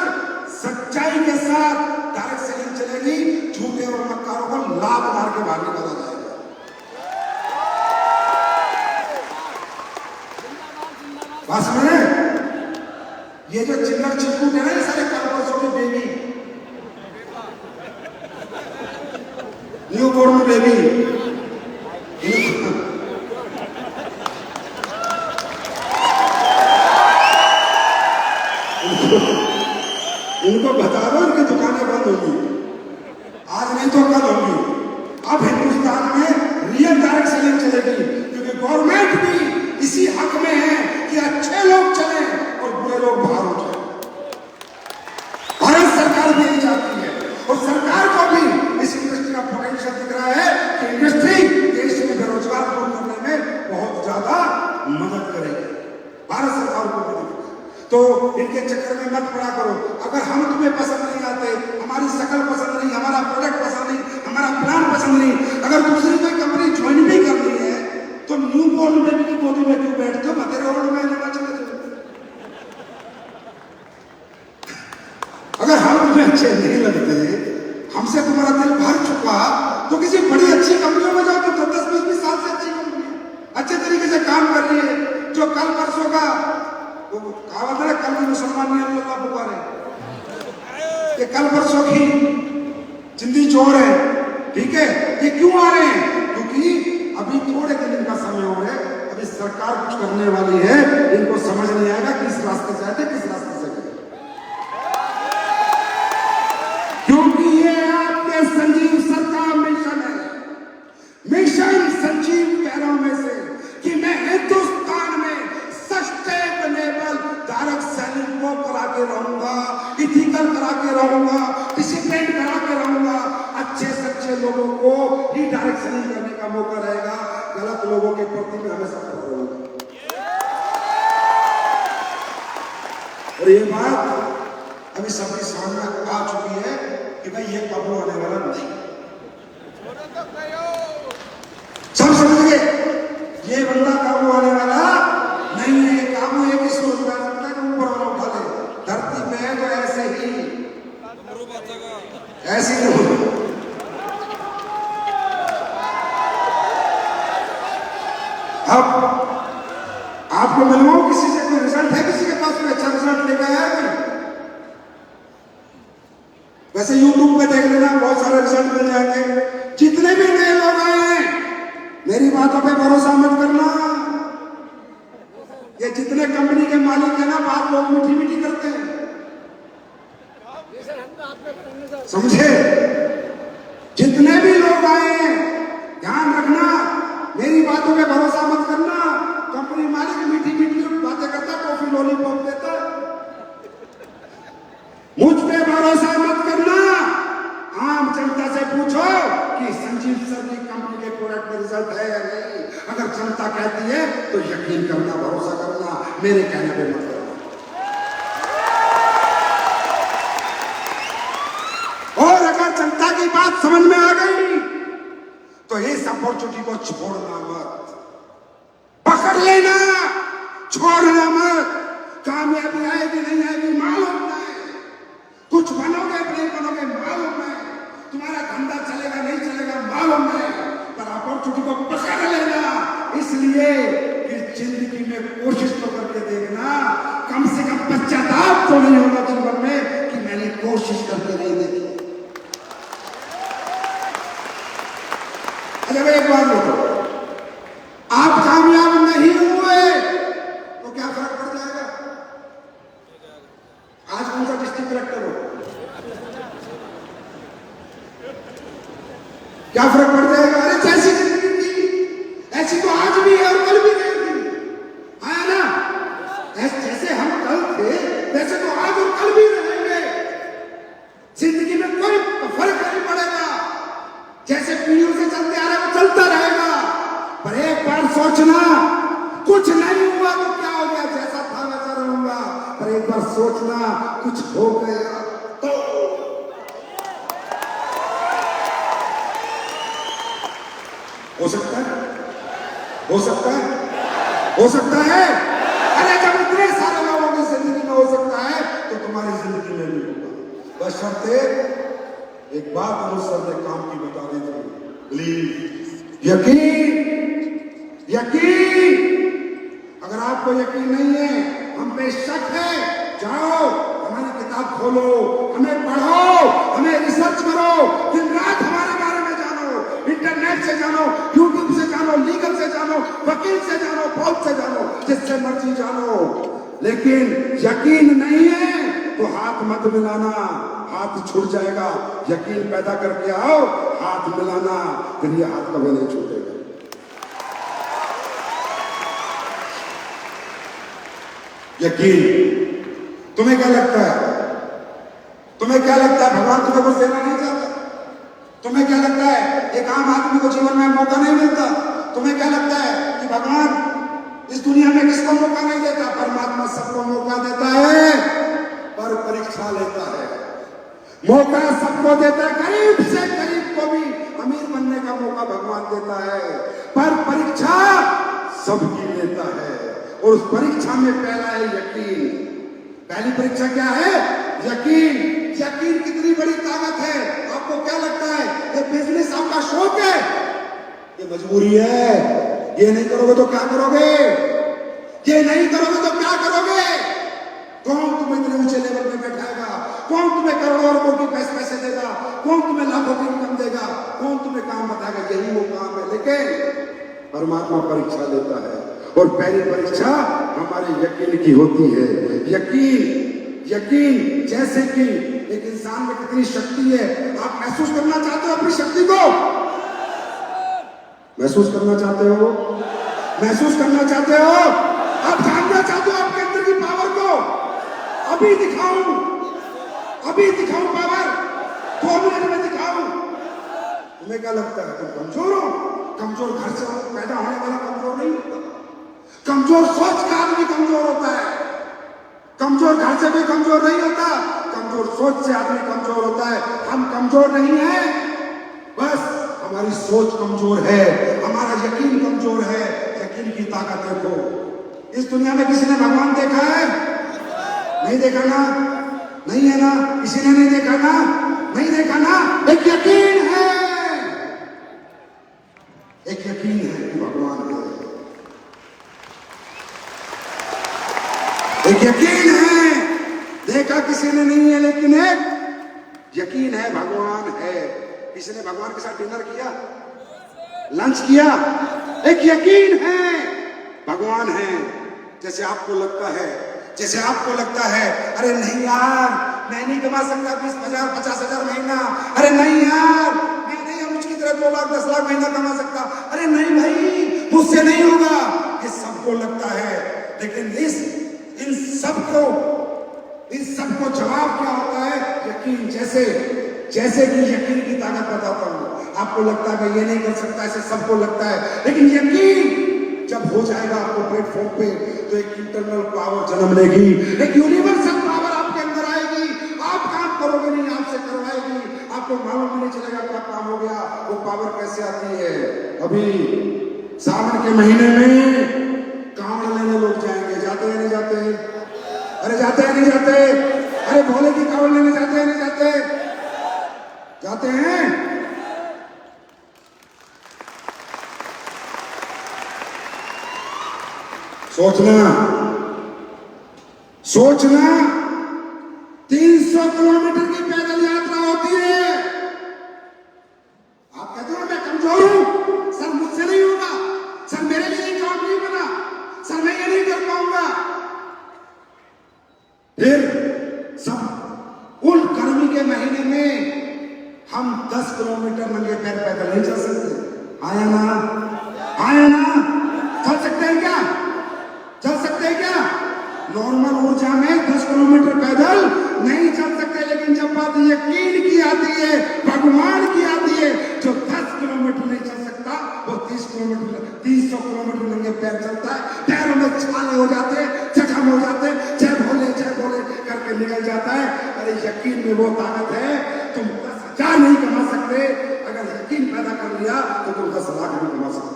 सच्चाई के साथ डायरेक्ट सेलिंग चलेगी, झूठे और मक्कारों को लात मार के बाहर निकाला जाएगा। बात समझ रहे? ये जो चिल्लर चिल्कूट है ना, ये सारे कल के बेबी, न्यू बोर्न बेबी, इनको बता दो इनकी दुकानें बंद होगी, आज नहीं तो कल होगी। अब हिंदुस्तान में रियल डायरेक्ट सेलिंग चलेगी क्योंकि गवर्नमेंट भी इसी हक में है कि अच्छे लोग चले और बुरे लोग बाहर हो जाए। भारत सरकार भी यही चाहती है और सरकार को भी इस इंडस्ट्री का पोटेंशियल दिख रहा है कि इंडस्ट्री देश में बेरोजगार दूर करने में बहुत ज्यादा मदद करेगी। भारत सरकार को भी दिख रहा है, तो इनके चक्कर में मत पड़ा करो। अगर हम तुम्हें पसंद नहीं आते, हमारी शक्ल पसंद नहीं, हमारा प्रोडक्ट पसंद नहीं, हमारा प्लान पसंद नहीं, अगर दूसरी कोई कंपनी ज्वाइन भी करनी है तो न्यू बोर्न बेबी की गोदी में क्यों बैठते हो? मतेरे ओल्ड में लेना चले जाओ। अगर हम तुम्हें अच्छे नहीं लगते, हमसे तुम्हारा दिल भर चुका, तो किसी बड़ी अच्छी कंपनियों में जाओ तो 10-20 साल से अच्छी कंपनी अच्छे तरीके से काम कर रही है। जो कल परसों का कहावत है, कल भी मुसलमान नहीं अल्लाह पुकारे, ये कल परसों की जिंदी चोर है, ठीक है? ये क्यों आ रहे हैं? क्योंकि अभी थोड़े दिन इनका समय हो है, अभी सरकार कुछ करने वाली है, इनको समझ नहीं आएगा किस रास्ते से आए, किस रास्ते से गए। क्योंकि ये आपके संजीव सर का मिशन है, रहूंगा, डिसिप्लिन करा के रहूंगा। अच्छे सच्चे लोगों को ही डायरेक्शन करने का मौका रहेगा, गलत लोगों के प्रति में हमेशा खड़ा रहूंगा। और ये बात अभी सबकी समझ में आ चुकी है कि भाई ये काबू आने वाला नहीं। सब समझ गए ये बंदा काबू आने वाला नहीं है। काबू एक ही सोच रहा है कि ऊपर वाला उठा ले, धरती पे है तो ऐसे ही ऐसी नहीं। अब आपको मिलवाऊं किसी से, कोई रिजल्ट है किसी के पास, कोई अच्छा रिजल्ट लेकर आया है? वैसे YouTube पे देख लेना, बहुत सारे रिजल्ट मिल जाएंगे। जितने भी नए लोग आए हैं मेरी बातों पे भरोसा मत करना। ये जितने कंपनी के मालिक है ना, बात लोग मीठी मीठी करते हैं, समझे? जितने भी लोग आए हैं ध्यान रखना, मेरी बातों पे भरोसा मत करना। कंपनी मालिक मीठी मीठी बातें करता, टॉफी लॉलीपॉप देता, मुझ पे भरोसा मत करना। आम जनता से पूछो कि संजीव सर की कंपनी के प्रोडक्ट में रिजल्ट है या नहीं। अगर जनता कहती है तो यकीन करना, भरोसा करना, मेरे कहने पे मत करना। और अगर जनता की बात समझ में आ गई तो इस अपॉर्चुनिटी को छोड़ना मत, पकड़ लेना, छोड़ना मत। कामयाबी आएगी नहीं आएगी मालूम नहीं, कुछ बनोगे नहीं बनोगे मालूम नहीं, तुम्हारा धंधा चलेगा नहीं चलेगा मालूम नहीं, पर अपॉर्चुनिटी को पकड़ लेना। इसलिए इस जिंदगी में कोशिश तो करके देखना, कम से कम पश्चाताप तो नहीं होगा जीवन में कि मैंने कोशिश करके नहीं देखी। अरे भाई एक बात बताओ, आप कामयाब नहीं हुए तो क्या फर्क पड़ जाएगा? आज कौन सा डिस्ट्रिक्ट कलेक्टर हो, क्या फर्क पड़ जाएगा? अरे जैसी जिंदगी थी ऐसी तो आज भी है और कल भी रहेगी, है ना? जैसे हम कल थे वैसे तो आज और कल भी रहेंगे। जिंदगी में कोई फर्क नहीं पड़ेगा, जैसे पीढ़ियों से चलते आ रहे वो चलता रहेगा। पर एक बार सोचना, कुछ नहीं हुआ तो क्या हो गया, जैसा था वैसा रहूंगा। पर एक बार सोचना, कुछ हो गया तो हो सकता है, हो सकता है, हो सकता है। अरे जब इतने सारे लोगों की जिंदगी में हो सकता है तो तुम्हारी जिंदगी में भी होगा। बशर्ते एक बात अनुसार ने काम की बता दी थी, प्लीज यकीन, यकीन। अगर आपको यकीन नहीं है, हम पे शक है, जाओ हमारी किताब खोलो, हमें पढ़ो, हमें रिसर्च करो, दिन रात हमारे बारे में जानो, इंटरनेट से जानो, यूट्यूब से जानो, लीगल से जानो, वकील से जानो, फौज से जानो, जिससे मर्जी जानो। लेकिन यकीन नहीं है तो हाथ मत मिलाना, हाथ छूट जाएगा। यकीन पैदा करके आओ, हाथ मिलाना, फिर ये हाथ कभी नहीं छूटेगा। यकीन। तुम्हें क्या लगता है, तुम्हें क्या लगता है भगवान तुम्हें कुछ देना नहीं चाहता? तुम्हें क्या लगता है एक आम आदमी को जीवन में मौका नहीं मिलता? तुम्हें क्या लगता है कि भगवान इस दुनिया में किसको मौका नहीं देता? परमात्मा सबको मौका देता है, पर परीक्षा लेता है। मौका सबको देता है, गरीब से गरीब को भी अमीर बनने का मौका भगवान देता है, पर परीक्षा सबकी लेता है। और उस परीक्षा में पहला है यकीन। पहली परीक्षा क्या है? यकीन। यकीन कितनी बड़ी ताकत है। आपको क्या लगता है ये बिजनेस आपका शौक है? ये मजबूरी है। ये नहीं करोगे तो क्या करोगे? ये नहीं करोगे तो क्या करोगे? कौन तुम्हें इतने ऊंचे लेवल पे बैठाएगा? कौन तुम्हें करोड़ों रुपयों की पैसे देगा? कौन तुम्हें लाखों की इनकम देगा? कौन तुम्हें काम बताएगा? यही वो काम है। लेकिन परमात्मा परीक्षा लेता है, और पहली परीक्षा हमारे यकीन की होती है। यकीन, यकीन। जैसे कि एक इंसान में कितनी शक्ति है, आप महसूस करना चाहते हो अपनी शक्ति को? महसूस करना चाहते हो? महसूस करना चाहते हो? आप जानना चाहते हो आपके अंदर की पावर को? अभी दिखाऊं, अभी दिखाऊं पावर, 2 मिनट में दिखाऊं। तुम्हें क्या लगता है तुम कमजोर हो? कमजोर घर से पैदा होने वाला कमजोर नहीं होता। कमजोर सोच का आदमी कमजोर होता है। कमजोर घर से भी कमजोर नहीं होता, कमजोर सोच से आदमी कमजोर होता है। हम कमजोर नहीं है, बस हमारी सोच कमजोर है, हमारा यकीन कमजोर है। यकीन की ताकत देखो। इस दुनिया में किसी ने भगवान देखा है? नहीं देखा ना? नहीं है ना? किसी ने नहीं देखा ना? नहीं देखा ना? एक यकीन है, एक यकीन है कि भगवान है। एक यकीन है, देखा किसी ने नहीं है, लेकिन एक यकीन है भगवान है। किसी ने भगवान के साथ डिनर किया, लंच किया? एक यकीन है भगवान है। जैसे आपको लगता है, जैसे आपको लगता है अरे नहीं यार मैं नहीं कमा सकता 20,000 50,000 महीना, अरे नहीं यार मैं नहीं मुझकी तरह 2 लाख 10 लाख महीना कमा सकता, अरे नहीं भाई मुझसे नहीं होगा, ये सबको लगता है। लेकिन इन सबको जवाब क्या होता है? यकीन। जैसे कि यकीन की ताकत बताता हूं। आपको लगता है मैं ये नहीं कर सकता, ऐसे सबको लगता है, लेकिन यकीन जब हो जाएगा आपको प्लेटफॉर्म पे तो एक इंटरनल पावर जन्म लेगी, एक यूनिवर्सल पावर आपके अंदर आएगी। आप काम करोगे नहीं, आपसे करवाएगी, आपको मालूम भी नहीं चलेगा क्या काम हो गया। वो पावर कैसे आती है? अभी सावन के महीने में कांवड़ लेने लोग जाएंगे, जाते हैं नहीं जाते? अरे जाते हैं नहीं जाते? अरे भोले की कांवड़ लेने जाते हैं नहीं जाते? जाते हैं। सोचना 300 किलोमीटर की पैदल यात्रा होती है। आप कहते हो मैं कमजोर हूं, सर मुझसे नहीं होगा, सर मेरे लिए काम नहीं बना, सर मैं ये नहीं कर पाऊंगा। फिर सब उन गर्मी के महीने में हम 10 किलोमीटर नंगे पैर पैदल नहीं चल सकते। आया ना? आया ना? चल सकते हैं क्या? चल सकते हैं क्या? नॉर्मल ऊर्जा में 10 किलोमीटर पैदल नहीं चल सकते, लेकिन जब बात यकीन की आती है, भगवान की आती है, जो 10 किलोमीटर नहीं चल सकता वो 300 किलोमीटर नंगे पैर चलता है। पैरों में छाले हो जाते हैं, जख्म हो जाते हैं, जय भोले करके निकल जाता है। अरे यकीन में वो ताकत है, तुम 10,000 नहीं कमा सकते, अगर यकीन पैदा कर लिया तो तुम 10 लाख भी कमा सकते।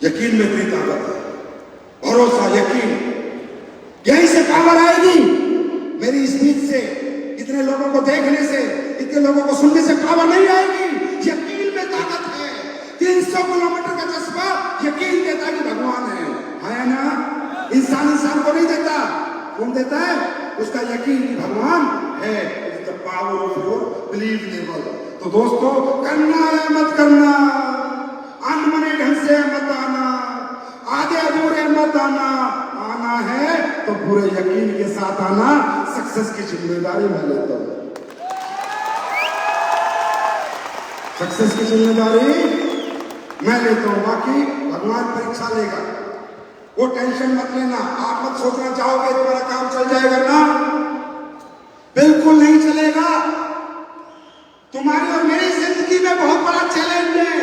यकीन में इतनी ताकत है, भरोसा, यकीन, यहीं से पावर आएगी। मेरी स्पीच से, इतने लोगों को देखने से, इतने लोगों को सुनने से पावर नहीं आएगी। यकीन में ताकत है। 300 किलोमीटर का जज्बा यकीन देता है कि भगवान है ना? इंसान को नहीं देता। कौन देता है? उसका यकीन कि भगवान है। It's the power of your believe level. तो दोस्तों, करना है मत करना, अनमने ढंग से मत आना, आधे अधूरे मत आना, आना है तो पूरे यकीन के साथ आना। सक्सेस की जिम्मेदारी मैं लेता हूं, सक्सेस की जिम्मेदारी मैं लेता हूं। बाकी भगवान परीक्षा लेगा, वो टेंशन मत लेना। आप मत सोचना चाहोगे तुम्हारा काम चल जाएगा ना, बिल्कुल नहीं चलेगा। तुम्हारी और मेरी जिंदगी में बहुत बड़ा चैलेंज है,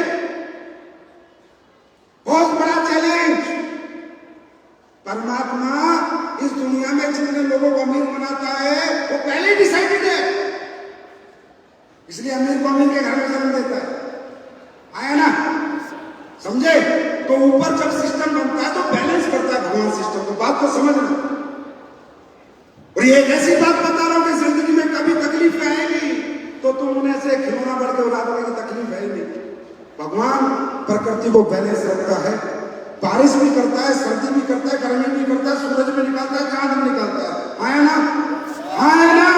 बहुत बड़ा चैलेंज। परमात्मा इस दुनिया में जितने लोगों को अमीर बनाता है वो पहले डिसाइडेड है, इसलिए अमीर को अमीर के घर में जन्म देता है। आया ना? समझे? तो ऊपर जब सिस्टम बनता है तो बैलेंस करता है भगवान सिस्टम को। बात को समझना। और ये ऐसी बात बता रहा हूं कि जिंदगी में कभी तकलीफ आएगी तो तुम उन्हें से खिलौना बढ़ के उड़ा दोगे कि तकलीफ है ही नहीं। भगवान प्रकृति को बैलेंस रखता है, बारिश भी करता है, सर्दी भी करता है, गर्मी भी करता है, सूरज भी निकालता है, चांद भी निकालता है। आया ना? आया ना?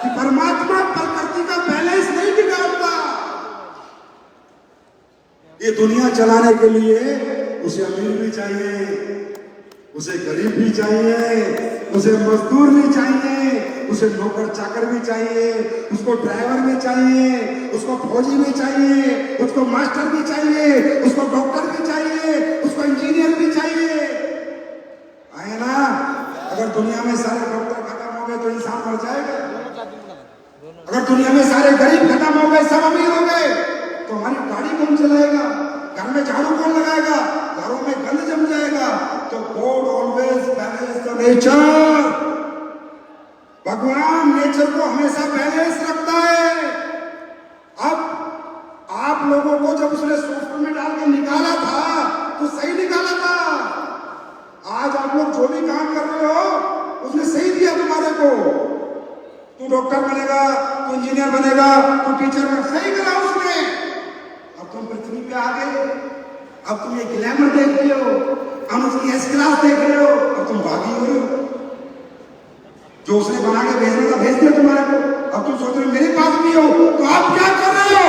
कि परमात्मा प्रकृति का बैलेंस नहीं बिगाड़ता। ये दुनिया चलाने के लिए उसे अमीर भी चाहिए, उसे गरीब भी चाहिए, उसे मजदूर भी चाहिए, उसे नौकर चाकर भी चाहिए, उसको ड्राइवर भी चाहिए, उसको फौजी भी चाहिए, उसको मास्टर भी चाहिए, उसको डॉक्टर भी चाहिए। चाहिए, उसको इंजीनियर भी चाहिए, है ना? अगर दुनिया में सारे डॉक्टर खत्म हो गए तो इंसान मर जाएगा। अगर दुनिया में सारे गरीब खत्म हो गए, सब अमीर हो गए, तो हमारी गाड़ी कौन चलाएगा? घर में झाड़ू कौन लगाएगा? घरों में गंद जम जाएगा। तो God always balance the nature. भगवान नेचर को हमेशा बैलेंस रखता है। अब आप लोगों को जब उसने सॉफ्टवेयर में डाल के निकाला था तो सही निकाला था। आज आप लोग जो भी काम कर रहे हो उसने सही दिया तुम्हारे को। तू डॉक्टर बनेगा, तू इंजीनियर बनेगा, तू टीचर बनेगा, सही करा उसने। अब तुम पृथ्वी पे आ गए, अब तुम ये ग्लैमर देख रहे हो, हम उसकी एस क्लास देख रहे हो, अब तुम भागी हो रहे हो। जो उसने बना के भेजना था भेज दिया तुम्हारे को, अब तुम सोच रहे हो मेरे पास भी हो, तो आप क्या कर रहे हो?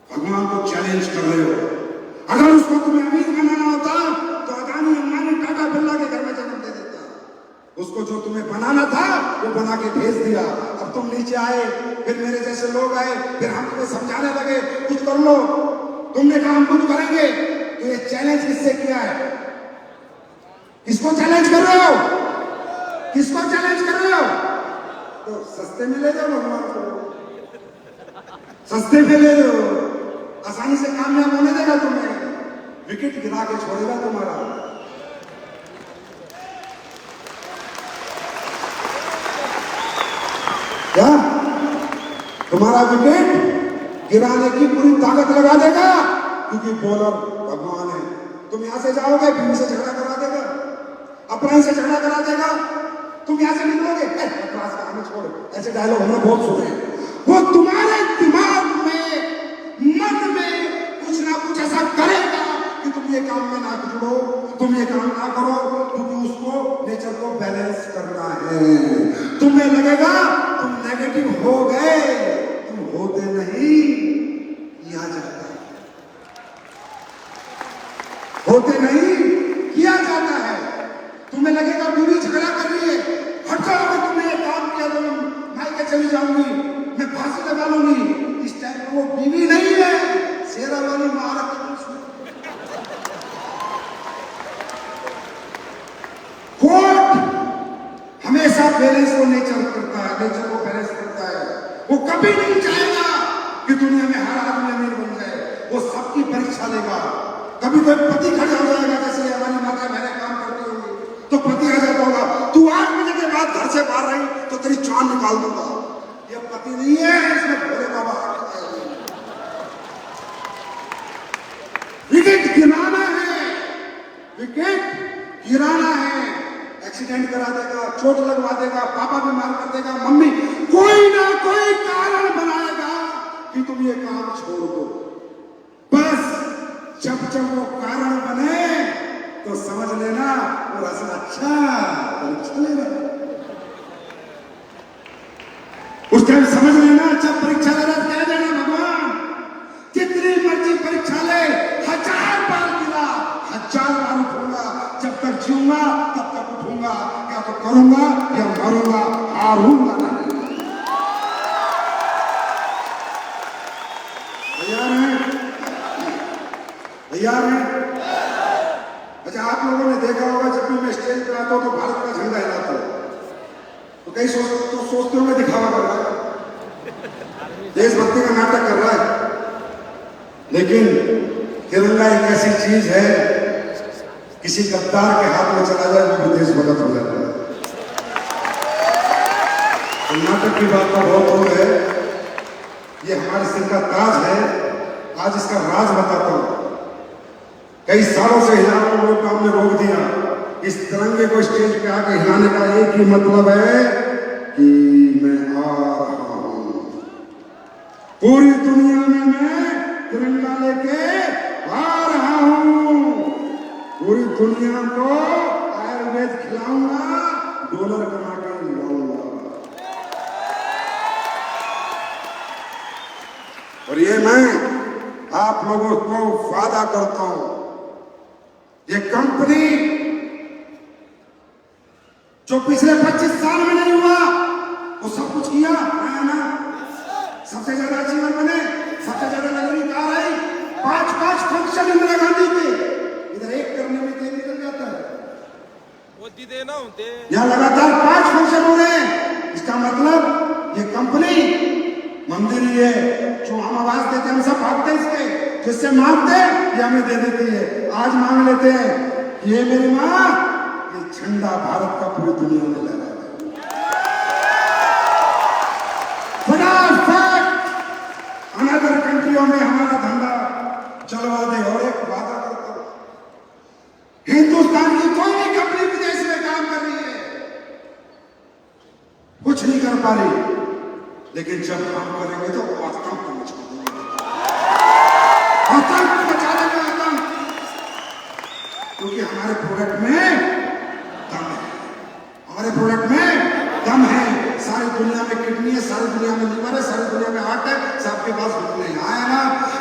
भगवान को चैलेंज कर रहे हो। अगर उसको तुम्हें अमीर बनाना होता तो अदानी अंबानी टाटा बिरला के घर में जन्म दे देता। उसको जो तुम्हें बनाना था वो बना के भेज दिया। अब तुम नीचे आए, फिर मेरे जैसे लोग आए, फिर हम तुम्हें समझाने लगे कुछ कर लो। तुमने कहा हम कुछ करेंगे, तो ये चैलेंज किससे किया है? किसको चैलेंज कर रहे हो? किसको चैलेंज कर रहे हो? तो सस्ते में ले जाओ भगवान को, सस्ते में ले लो, आसानी से कामयाब होने देगा तुम्हें, विकेट गिरा के छोड़ेगा तुम्हारा। क्या तुम्हारा विकेट गिराने की पूरी ताकत लगा देगा, क्योंकि बॉलर भगवान है। तुम यहां से जाओगे, बीवी से झगड़ा करा देगा, अपने से झगड़ा करा देगा, तुम यहां से निकलोगे, क्लास का हमें छोड़, ऐसे डायलॉग हमने बहुत सुने। वो तुम्हारे दिमाग में, मन में कुछ ना कुछ ऐसा करेगा कि तुम ये काम में ना जुड़ो, तुम ये काम ना करो, क्योंकि उसको नेचर को बैलेंस करना है। तुम्हें लगेगा तुम नेगेटिव हो गए, तुम होते नहीं, किया जाता है, होते नहीं, किया जाता है। तुम्हें लगेगा बीवी झगड़ा कर रही है, हट जाओ, अगर तुमने ये काम किया तो मैं क्या चली जाऊंगी, मैं फांसी लगा लूंगी। इस टाइम पर वो बीवी नहीं है, शेरा वाली महाराज। कोर्ट हमेशा बैलेंस को नेचर करता है, नेचर को बैलेंस करता है। वो कभी नहीं चाहेगा कि दुनिया में हर आदमी अमीर बन जाए, वो सबकी परीक्षा लेगा। कभी कोई पति खड़ा हो जाएगा, जैसे हमारी माता बहनें काम करती होंगी, तो पति आ जाता होगा, तू 8 बजे के बाद घर से बाहर रही तो तेरी जान निकाल दूंगा। ये पति नहीं है, इसमें भोले बाबा आते हैं। विकेट गिराना है, विकेट गिराना है। एक्सीडेंट करा देगा, चोट लगवा देगा, पापा बीमार कर देगा, मम्मी कोई ना कोई कारण बनाएगा कि तुम ये काम छोड़ दो। बस जब जब वो कारण बने तो समझ लेना वो रास्ता अच्छा लेना। उस टाइम समझ लेना, जब परीक्षा ले रहा कह देना भगवान जितनी मर्जी परीक्षा ले, 1000 बार गिरा, 1000 बार उठूंगा, जब तक जीऊंगा तब तक उठूंगा, या तो करूंगा या मरूंगा, हारूंगा नहीं। तैयार है? तैयार है? अच्छा, आप लोगों ने देखा होगा जब भी मैं स्टेज पर आता हूं तो भारत का झंडा हिलाता हूं, तो कई सोचते होंगे दिखावा कर रहा है, देशभक्ति का नाटक कर रहा है। लेकिन तिरंगा एक ऐसी चीज है, किसी गद्दार के हाथ में चला जाए तो देशभक्त हो जाता है। कर्नाटक की बात तो बहुत दूर है, ये हमारे सिर का ताज है। आज इसका राज बताता हूं। कई सालों से हिलाने लोग हमने रोक दिया। इस तिरंगे को स्टेज पे आके हिलाने का एक ही मतलब है कि मैं आ रहा हूं, पूरी दुनिया में मैं तिरंगा लेके आ रहा हूं, पूरी दुनिया को आयुर्वेद खिलाऊंगा, डॉलर कमा के लाऊंगा। और ये मैं आप लोगों को वादा करता हूं, ये कंपनी जो पिछले 25 साल में नहीं हुआ वो सब कुछ किया है ना। सबसे ज्यादा अचीवर बने, सबसे ज्यादा नगरी कार आई, 5 फंक्शन इससे मांगते ये हमें दे देती है। आज मांग लेते हैं कि ये मेरी माँ, ये झंडा भारत का पूरी दुनिया में लहरा है। फटाफट अनदर कंट्रियों में हमारा धंधा चलवा दे। और एक वादा करता हूं, हिंदुस्तान की कोई भी कंपनी विदेश में काम कर रही है, कुछ नहीं कर पा रही, लेकिन जब काम करेंगे तो आतंक मचा देंगे, आतंक मचा देंगे, आतंक। क्योंकि हमारे प्रोडक्ट में दम है, हमारे प्रोडक्ट में दम है। सारी दुनिया में किडनी है, सारी दुनिया में लीवर है, सारी दुनिया में हार्ट है, सबके पास घुटने हैं। आया ना,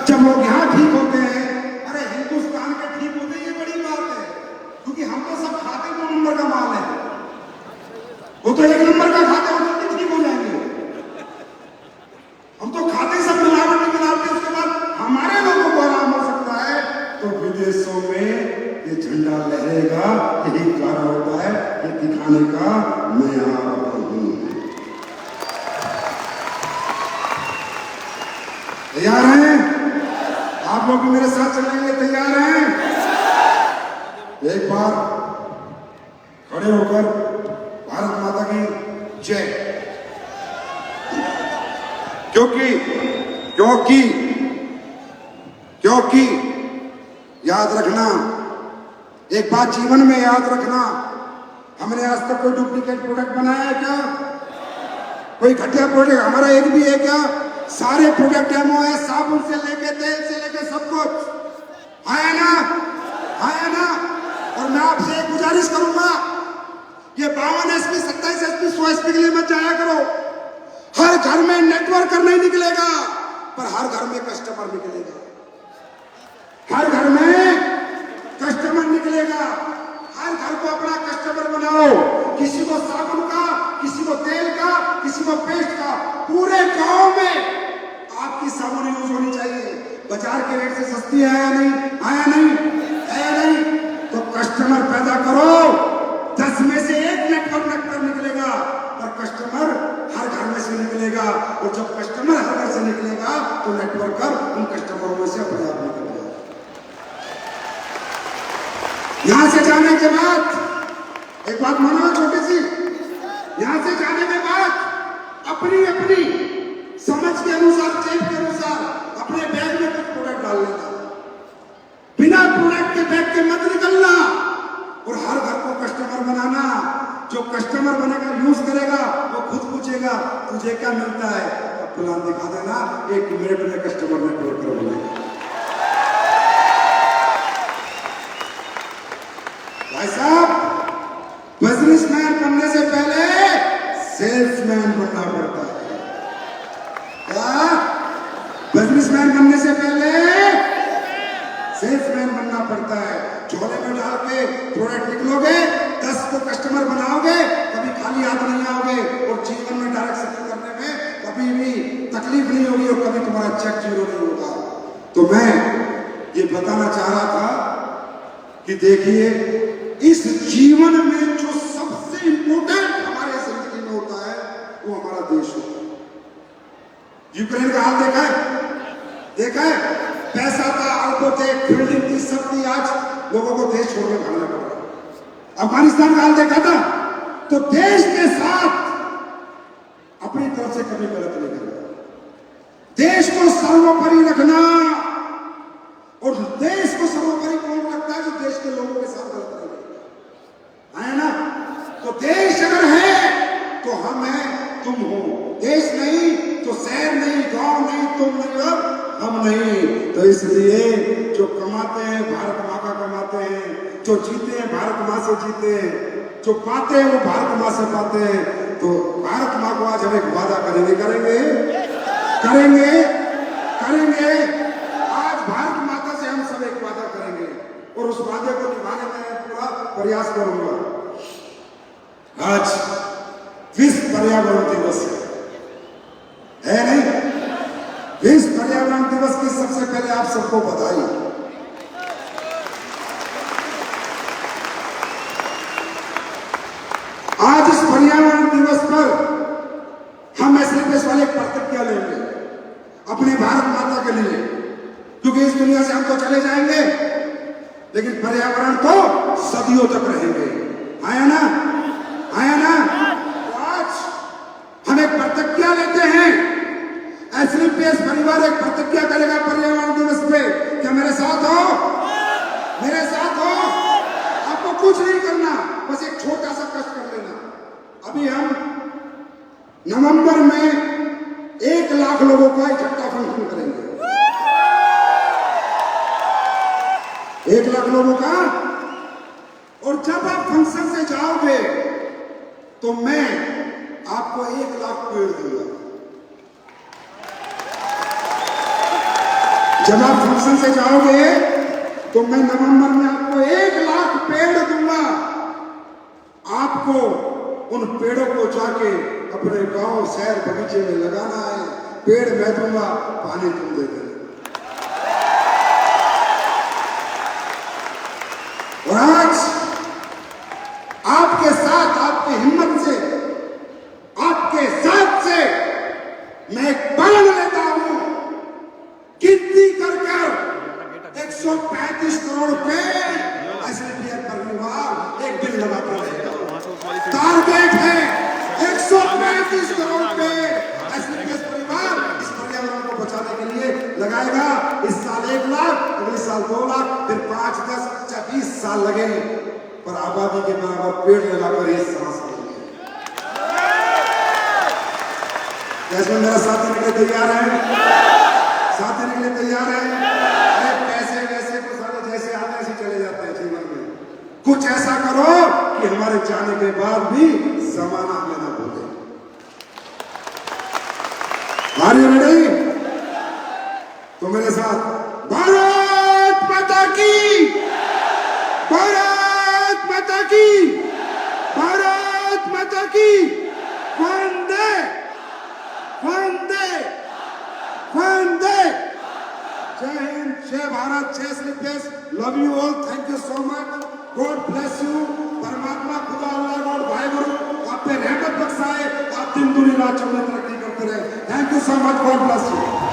जब लोग यहाँ ठीक होते हैं, अरे हिंदुस्तान के ठीक होते ये बड़ी बात है। क्योंकि हम तो सब खाते 2 नंबर का माल है, वो तो 1 नंबर का खाते हो तो ठीक हो जाएंगे। हम तो खाते सब मिलावट मिलाते, उसके बाद हमारे लोगों को आराम हो सकता है। तो विदेशों में ये झंडा लहरेगा, यही कारण होता है, ये दिखाने का मैं आ रहा हूं। तैयार हैं आप लोग भी मेरे साथ चलने के लिए? तैयार हैं? एक बार खड़े होकर भारत माता की जय। क्योंकि क्योंकि क्योंकि याद रखना, एक बात जीवन में याद रखना, हमने आज तक कोई डुप्लीकेट प्रोडक्ट बनाया है क्या? कोई घटिया प्रोडक्ट हमारा एक भी है क्या? सारे प्रोडक्ट डेमो है, साबुन से लेके तेल से लेके सब कुछ आया ना, आया ना। और मैं आपसे एक गुजारिश करूंगा, ये 52 SP 27 SP 100 SP के लिए मत जाया करो। हर घर में नेटवर्कर नहीं निकलेगा, पर हर घर में कस्टमर निकलेगा, हर घर में कस्टमर निकलेगा। हर घर को अपना कस्टमर बनाओ, किसी को साबुन का, किसी को तेल का, किसी को पेस्ट का। पूरे गांव में आपकी साबुन यूज होनी चाहिए, बाजार के रेट से सस्ती है या नहीं? आया नहीं? है नहीं? तो कस्टमर पैदा करो। 10 में से 1 नेटवर्क निकलेगा, पर कस्टमर हर घर में से निकलेगा। और जब कस्टमर हर घर से निकलेगा तो नेटवर्कर उन कस्टमरों में से अपने आप निकलेगा। यहां से जाने के बाद एक बात मानो छोटी सी, यहां से जाने के बाद अपनी अपनी समझ के अनुसार, जेब के अनुसार अपने बैग में कुछ प्रोडक्ट डाल लेना, बिना प्रोडक्ट के बैग के मत निकलना। और हर घर को कस्टमर बनाना। जो कस्टमर बनेगा, यूज करेगा, वो खुद पूछेगा तुझे क्या मिलता है, अब प्लान दिखा देना, 1 मिनट में कस्टमर नेटवर्क कर बनेगा। भाई साहब, बिजनेसमैन बनने से पहले सेल्समैन बनना पड़ता है। क्या? बिजनेसमैन बनने से पहले सेल्समैन बनना पड़ता है। झोले में डाल के प्रोडक्ट निकलोगे, 10 को कस्टमर बनाओगे, कभी खाली हाथ नहीं आओगे। और जीवन में डायरेक्ट सेल करने में कभी भी तकलीफ नहीं होगी, और कभी तुम्हारा चेक 0 नहीं होगा। तो मैं ये बताना चाह रहा था कि देखिए, इस जीवन में जो सबसे इंपोर्टेंट हमारे जिंदगी में होता है, वो हमारा देश होता है। यूक्रेन का हाल देखा है? देखा है? पैसा था, अरबों थे, बिल्डिंग थी, सब थी, आज लोगों को देश छोड़ के भागना पड़ रहा। अफगानिस्तान का हाल देखा था? तो देश के साथ अपनी तरफ से कभी गलत नहीं करना, देश को सर्वोपरि रखना। और देश को सर्वोपरि कौन रखता है? जो देश के लोगों के साथ गलत नहीं करता है ना। तो देश अगर है तो हम हैं, तुम हो। देश नहीं तो शहर नहीं, गांव नहीं, तुम नहीं और हम नहीं। तो इसलिए जो कमाते हैं भारत माँ का कमाते हैं, जो जीते हैं भारत माँ से जीते हैं, जो पाते हैं वो भारत माँ से पाते हैं। तो भारत माँ को आज हम एक वादा करेंगे, करेंगे करेंगे करेंगे। आज भारत माता से हम सब एक वादा करेंगे, और उस वादे को निभाने में मैं पूरा प्रयास करूंगा। आज विश्व पर्यावरण दिवस है नहीं? विश्व पर्यावरण दिवस की सबसे पहले आप सबको बधाई। आज इस पर्यावरण दिवस पर हम एसएलपीएस वाले प्रतिज्ञा लेंगे अपने भारत माता के लिए। क्योंकि इस दुनिया से हम तो चले जाएंगे, लेकिन पर्यावरण तो सदियों तक रहेंगे। आया ना, आया ना। तो आज हम एक प्रतिज्ञा लेते हैं, एसलीपीएस परिवार एक प्रतिज्ञा करेगा पर्यावरण दिवस पे। क्या मेरे साथ हो? मेरे साथ हो? आपको कुछ नहीं करना, बस एक छोटा सा कष्ट कर लेना। अभी हम नवंबर में 1 लाख लोगों का इकट्ठा फंक्शन करेंगे, 1 लाख लोगों का। और जब आप फंक्शन से जाओगे तो मैं आपको 1 लाख पेड़ दूंगा। जब आप फंक्शन से जाओगे तो मैं नवंबर में आपको 1 लाख पेड़ दूंगा। आपको उन पेड़ों को जाके अपने गांव, शहर, बगीचे में लगाना है। पेड़ मैं दूंगा, पानी तुम दे देना। और आज आपके साथ, आपकी हिम्मत से, आपके साथ से मैं एक प्रण लेता हूं, गिनती कर 135 करोड़ रुपए एसलीपीएस परिवार एक दिन लगाता रहेगा। टारगेट है 135 करोड़ रुपए एसलीपीएस परिवार इस पर्यावरण को बचाने के लिए लगाएगा। इस साल 1 लाख, अगले साल 2 लाख, फिर 5, 10, 20 साल लगे, पर आबादी के बराबर पेड़ लगाकर ये सांस लेंगे। कैसे मेरा साथ देने के लिए तैयार है? साथ देने के लिए तैयार है? अरे पैसे वैसे तो सारे जैसे आते हैं ऐसे चले जाते हैं जीवन में। कुछ ऐसा करो कि हमारे जाने के बाद भी जमाना हमें ना भूले। Are you ready? तो मेरे साथ भारत माता की, भारत माता की, भारत माता की, वंदे वंदे वंदे। जय हिंद, जय भारत, जय एसलीपीएस। Love you all, thank you so much, God bless you. परमात्मा, खुदा, अल्लाह, गॉड, भाई गुरु आप पे रहमत बख्शाए, आप दिन दुनी रात चौगुनी तरक्की करते रहे। Thank you so much, God bless you.